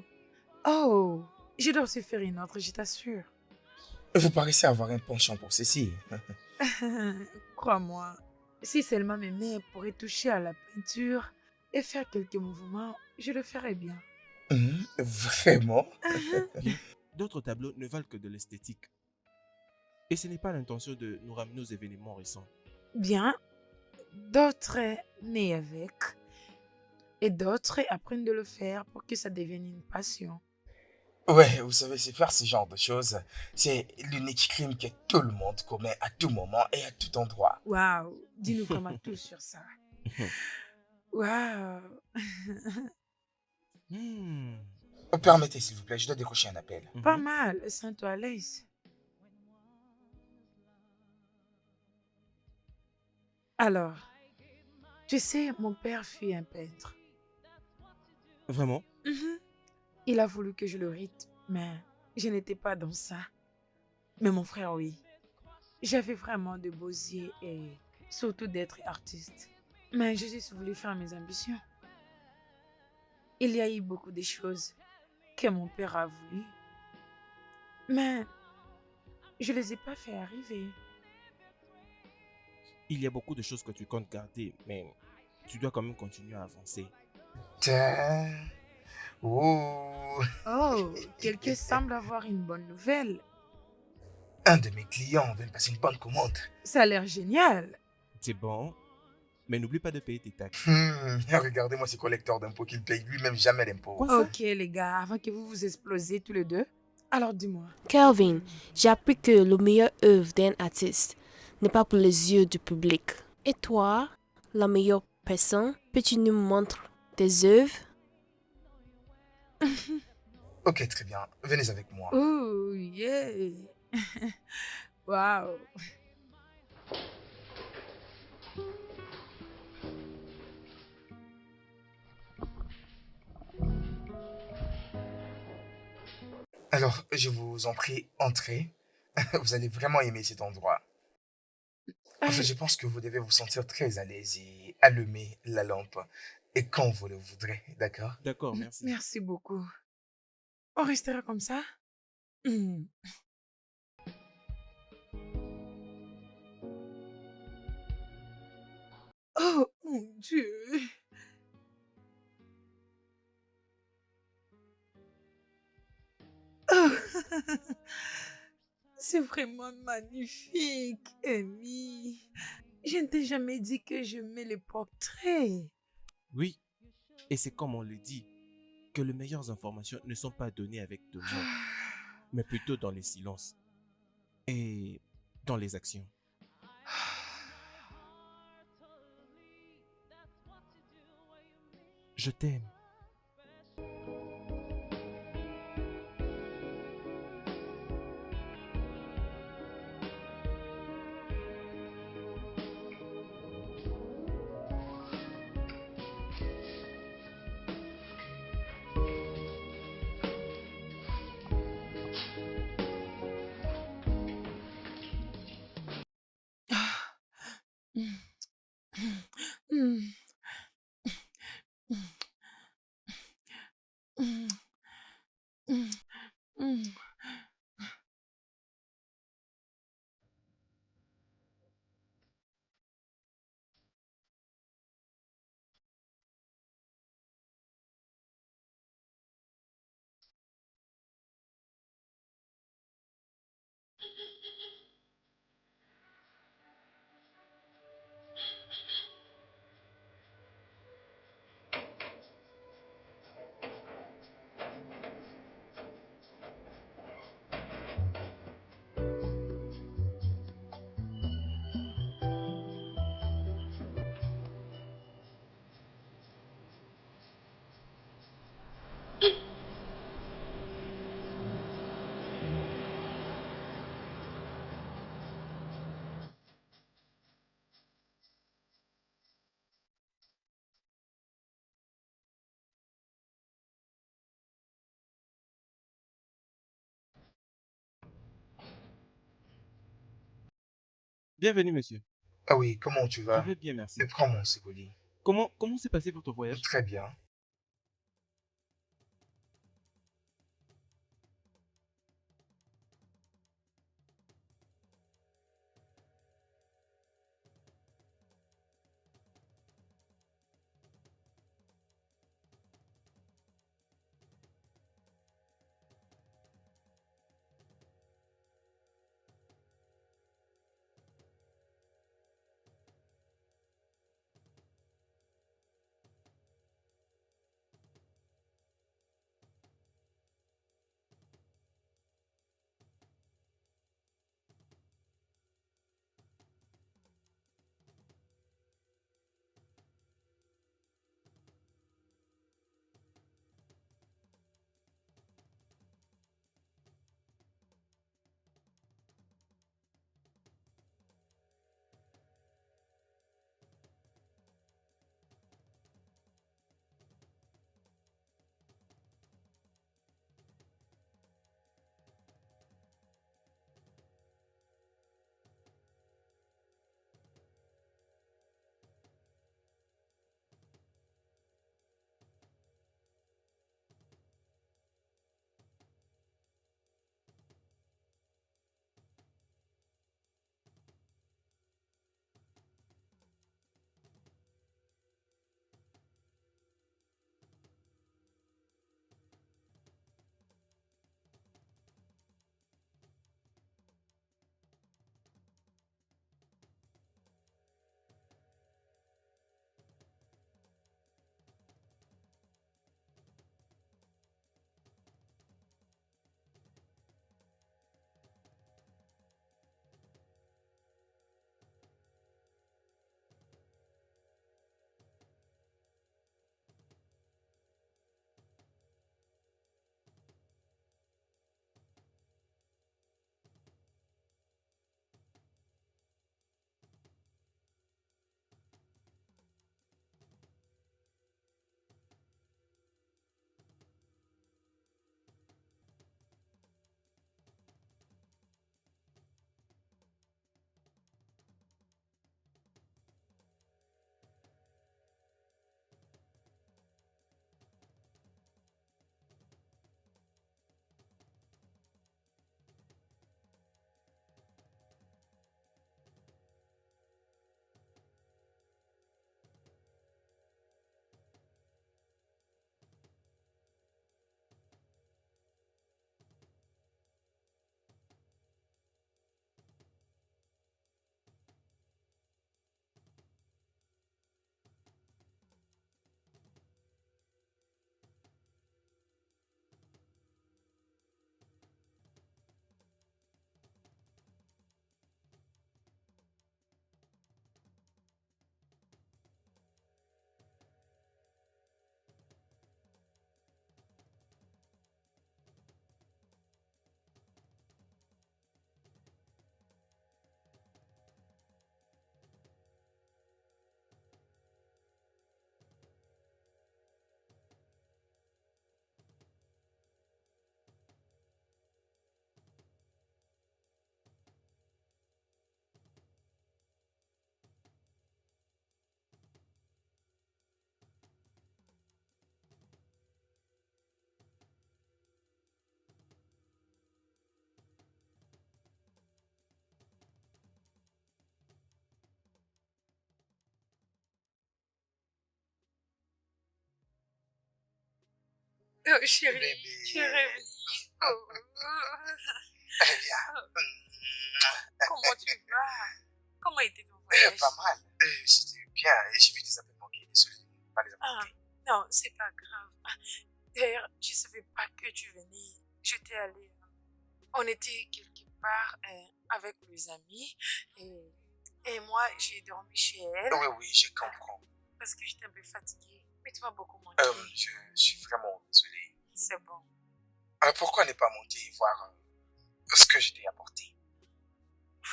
Oh, je dois aussi faire une autre, je t'assure. Vous paraissez avoir un penchant pour ceci. Crois-moi, si seulement mes mains pourraient toucher à la peinture et faire quelques mouvements, je le ferais bien. Vraiment? Bien, d'autres tableaux ne valent que de l'esthétique. Et ce n'est pas l'intention de nous ramener aux événements récents. Bien, d'autres nés avec et d'autres apprennent de le faire pour que ça devienne une passion. Ouais, vous savez, c'est faire ce genre de choses. C'est l'unique crime que tout le monde commet à tout moment et à tout endroit. Waouh, dis-nous vraiment tout sur ça. Waouh. Hmm. Permettez, s'il vous plaît, je dois décrocher un appel. Pas mal, sens-toi à l'aise. Alors, tu sais, mon père fut un peintre. Vraiment? Mhm. Il a voulu que je le rite, mais je n'étais pas dans ça. Mais mon frère, oui. J'avais vraiment de beaux yeux et surtout d'être artiste. Mais j'ai juste voulu faire mes ambitions. Il y a eu beaucoup de choses que mon père a voulu, mais je ne les ai pas fait arriver. Il y a beaucoup de choses que tu comptes garder, mais tu dois quand même continuer à avancer. Tiens. Oh. Oh, quelqu'un semble avoir une bonne nouvelle. Un de mes clients vient de passer une bonne commande. Ça a l'air génial. C'est bon, mais n'oublie pas de payer tes taxes. Regardez-moi ce collecteur d'impôts qu'il paye lui-même jamais d'impôts. Quoi ça? Ok les gars, avant que vous vous explosiez tous les deux, alors dis-moi. Kelvin, j'ai appris que le meilleur œuvre d'un artiste n'est pas pour les yeux du public. Et toi, la meilleure personne, peux-tu nous montrer tes œuvres? Ok, très bien. Venez avec moi. Oh, yeah. Waouh. Alors, je vous en prie, entrez. Vous allez vraiment aimer cet endroit. En fait, je pense que vous devez vous sentir très à l'aise et allumer la lampe. Et quand vous le voudrez, d'accord? D'accord, merci. Merci beaucoup. On restera comme ça? Hmm. Oh mon Dieu. Oh. C'est vraiment magnifique, Amy. Je ne t'ai jamais dit que j'aimais les portraits. Oui, et c'est comme on le dit, que les meilleures informations ne sont pas données avec de mots, mais plutôt dans les silences et dans les actions. Je t'aime. Bienvenue, monsieur. Ah oui, comment tu Je vas? vais bien, merci. Prends mon colis. Comment s'est passé votre voyage? Très bien. Oh, chérie, Bébé. tu es revenue. Oh. Allez, viens. Comment tu vas? Comment était ton voyage? Pas mal. C'était bien. Et j'ai vu des appels manqués. Désolé de ne pas les avoir Ah, écoutés. non, c'est pas grave. Ah, d'ailleurs, je savais pas que tu venais. J'étais allée. On était quelque part avec les amis et moi, j'ai dormi chez elle Oui, oui, je comprends. parce que j'étais un peu fatiguée. Mais tu m'as beaucoup manqué. Je suis vraiment désolé. C'est bon. Pourquoi ne pas monter et voir ce que je t'ai apporté?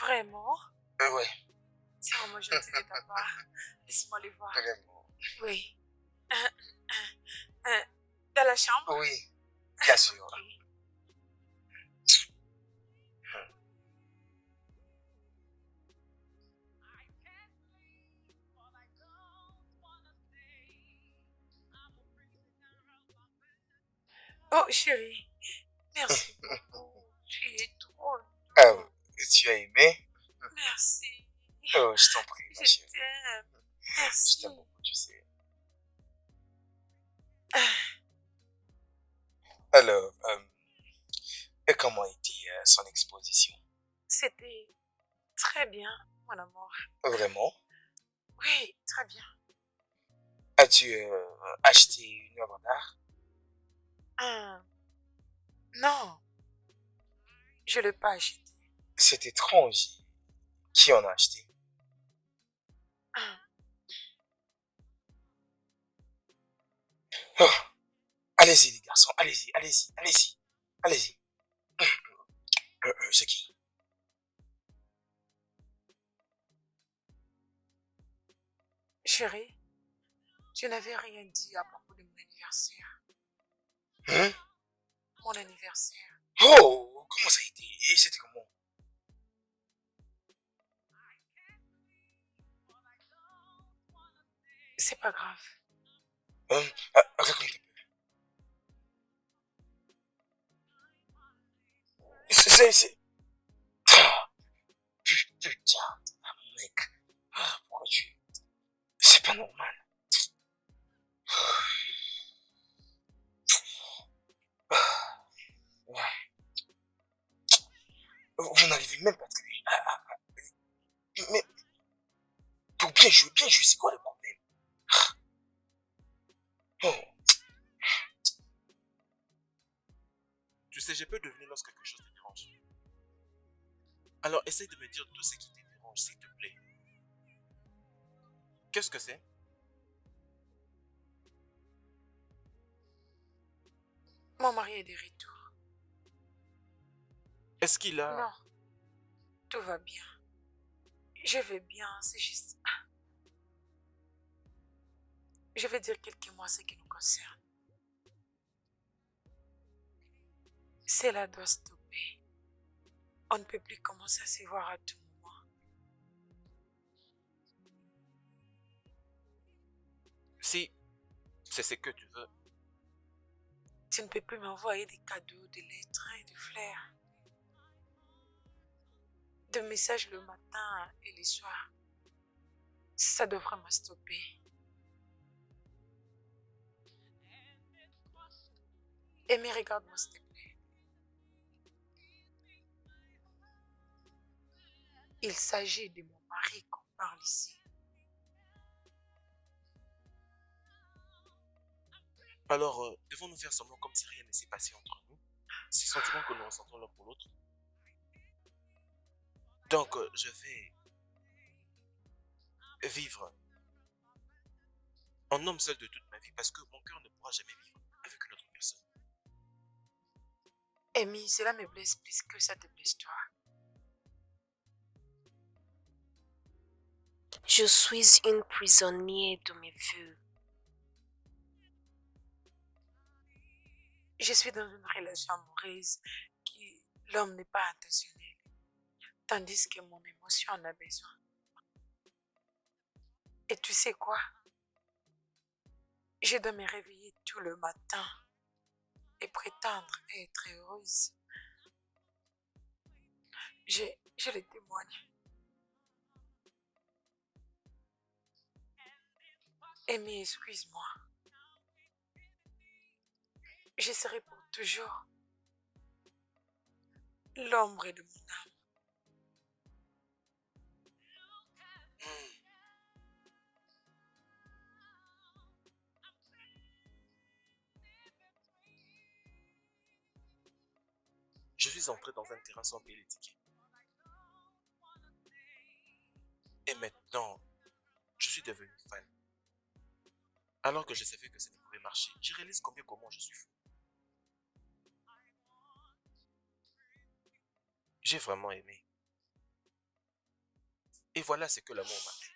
Vraiment? Ouais, C'est vraiment gentil de ta part. Laisse-moi les voir. vraiment. Oui. Dans la chambre? Oui, bien sûr. Ok. Oh, chérie, merci beaucoup. Tu es trop. Ah, tu as aimé? Merci. Oh, je t'en prie, ma Je chérie. t'aime. Je Merci. t'aime beaucoup, tu sais. Alors, et comment était son exposition? C'était très bien, mon amour. Vraiment? Oui, très bien. As-tu acheté une œuvre d'art? Ah, non, je ne l'ai pas acheté. C'est étrange. Qui en a acheté? Ah, Oh, allez-y, les garçons, allez-y, allez-y, allez-y, allez-y. C'est qui? chérie, tu n'avais rien dit à propos de mon anniversaire. Hein? Mon anniversaire. Oh, comment ça a été? Et c'était comment? C'est pas grave. Raconte un peu. C'est... Ah, putain, mec. Ah, pourquoi tu... C'est pas normal. Ah, ouais. Vous n'arrivez même pas à trouver. Mais pour bien jouer, c'est quoi le problème? Oh, Tu sais, je peux deviner lorsque quelque chose te dérange. Alors essaye de me dire tout ce qui te dérange, s'il te plaît. Qu'est-ce que c'est? Mon mari est de retour. Est-ce qu'il a... Non, tout va bien. Je vais bien, c'est juste... Je vais dire quelques mots à ce qui nous concerne. Cela doit stopper. On ne peut plus commencer à se voir à tout moment. Si c'est ce que tu veux. Tu ne peux plus m'envoyer des cadeaux, des lettres et des fleurs. Des messages le matin et le soir. Ça devrait me stopper. Et mais regarde-moi s'il te plaît. Il s'agit de mon mari qu'on parle ici. Alors, devons-nous faire semblant comme si rien ne s'est passé entre nous? Ces sentiments que nous ressentons l'un pour l'autre? Donc, je vais vivre en homme seul de toute ma vie parce que mon cœur ne pourra jamais vivre avec une autre personne. Amy, cela me blesse plus que ça te blesse toi. Je suis une prisonnière de mes vœux. Je suis dans une relation amoureuse qui l'homme n'est pas intentionnel, tandis que mon émotion en a besoin. Et tu sais quoi? Je dois me réveiller tout le matin et prétendre être heureuse. Je le témoigne. Amy, excuse-moi. Je serai pour toujours l'ombre de mon âme. Je suis entré dans un terrain sans payer les tickets. Et maintenant, je suis devenu fan. Alors que je savais que ça ne pouvait marcher, je réalise comment je suis fou. J'ai vraiment aimé. Et voilà ce que l'amour m'a fait.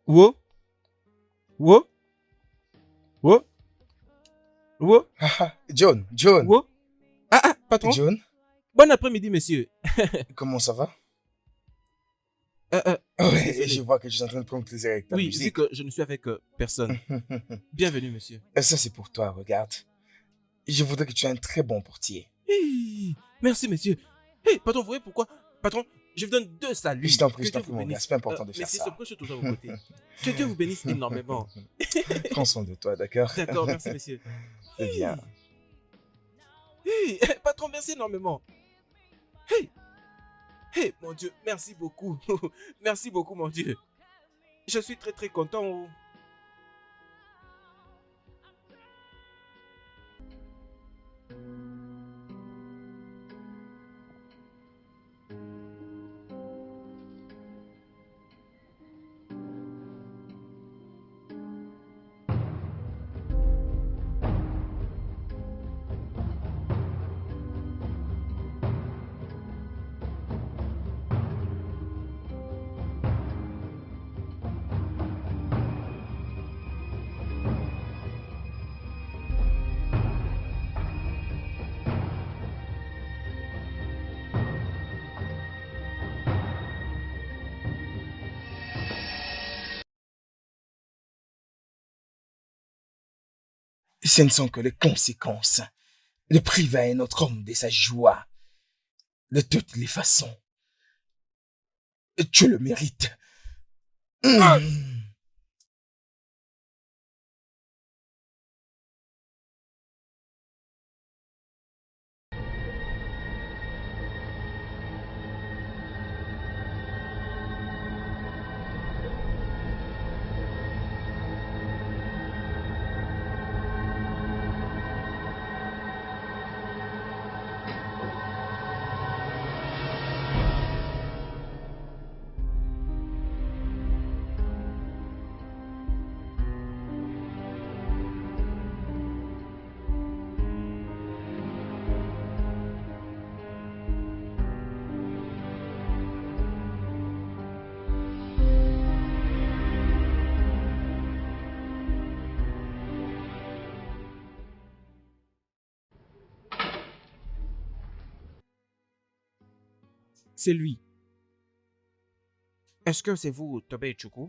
Wo? Wo? Wo? Wo? John, John. Wo? Ah, patron. John, Bon après-midi, monsieur. comment ça va? Ouais, Ouais, je vois que tu es en train de prendre plaisir avec ta oui, vu musique. que je ne suis avec personne. Bienvenue, monsieur. Ça, c'est pour toi, regarde. Je voudrais que tu aies un très bon portier. Hey, merci, monsieur. Hey, patron, vous voyez pourquoi? Patron, je vous donne 2 saluts. Je t'en prie, Que Dieu vous mon gars. bénisse. C'est pas important de faire Merci, ça. je suis toujours à vos côtés. Que Dieu vous bénisse énormément. Prends soin de toi, d'accord? D'accord, merci, monsieur. C'est bien. Hey, patron, merci énormément. Hey, hey, mon Dieu, merci beaucoup. Merci beaucoup, mon Dieu. Je suis très, très content. Ce ne sont que les conséquences de priver un autre homme de sa joie. De toutes les façons. Tu le mérites. C'est lui. Est-ce que c'est vous, Tobey Chuku?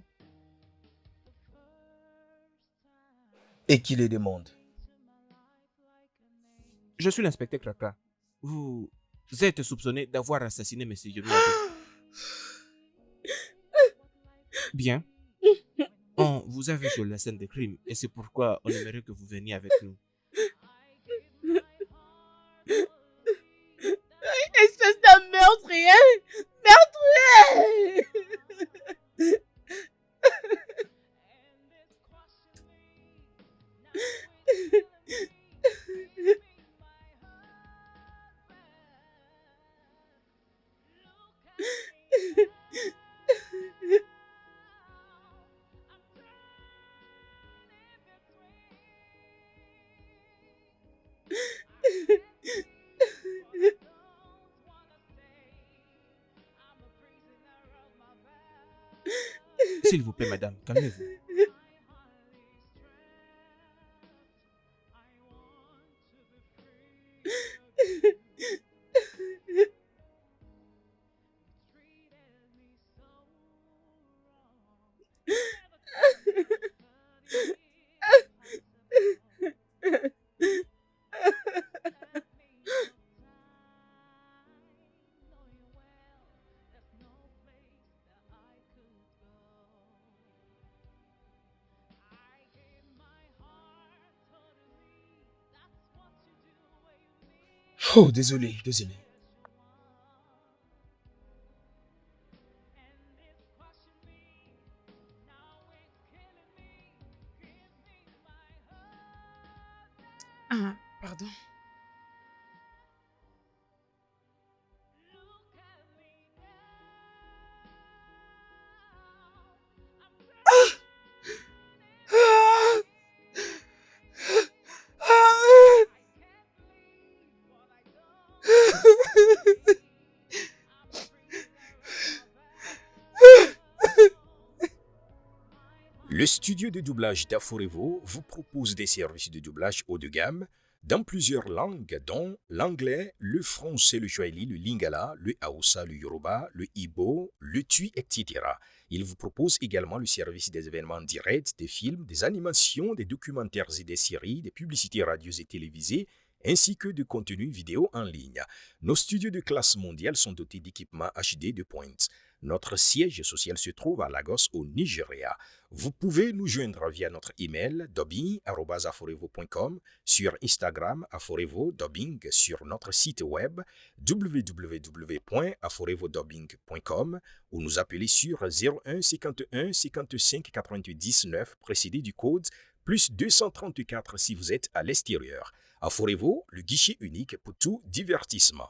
Et qui les demande? Je suis l'inspecteur Kraka. Vous êtes soupçonné d'avoir assassiné M. Yoruabe. Bien. On vous a vu sur la scène de crime et c'est pourquoi on aimerait que vous veniez avec nous. Espèce de meurtrier! Meurtrier! S'il vous plaît, madame, calmez-vous. Oh, désolé, désolé. Ah, pardon. Le studio de doublage d'Aforevo vous propose des services de doublage haut de gamme dans plusieurs langues, dont l'anglais, le français, le swahili, le lingala, le haoussa, le yoruba, le ibo, le tui, etc. Il vous propose également le service des événements directs, des films, des animations, des documentaires et des séries, des publicités radios et télévisées, ainsi que de contenus vidéo en ligne. Nos studios de classe mondiale sont dotés d'équipements HD de pointe. Notre siège social se trouve à Lagos, au Nigeria. Vous pouvez nous joindre via notre email dubbing@aforevo.com, sur Instagram aforevo-dubbing, sur notre site web www.aforevodubbing.com ou nous appeler sur 01 51 55 99 précédé du code plus 234 si vous êtes à l'extérieur. Aforevo, le guichet unique pour tout divertissement.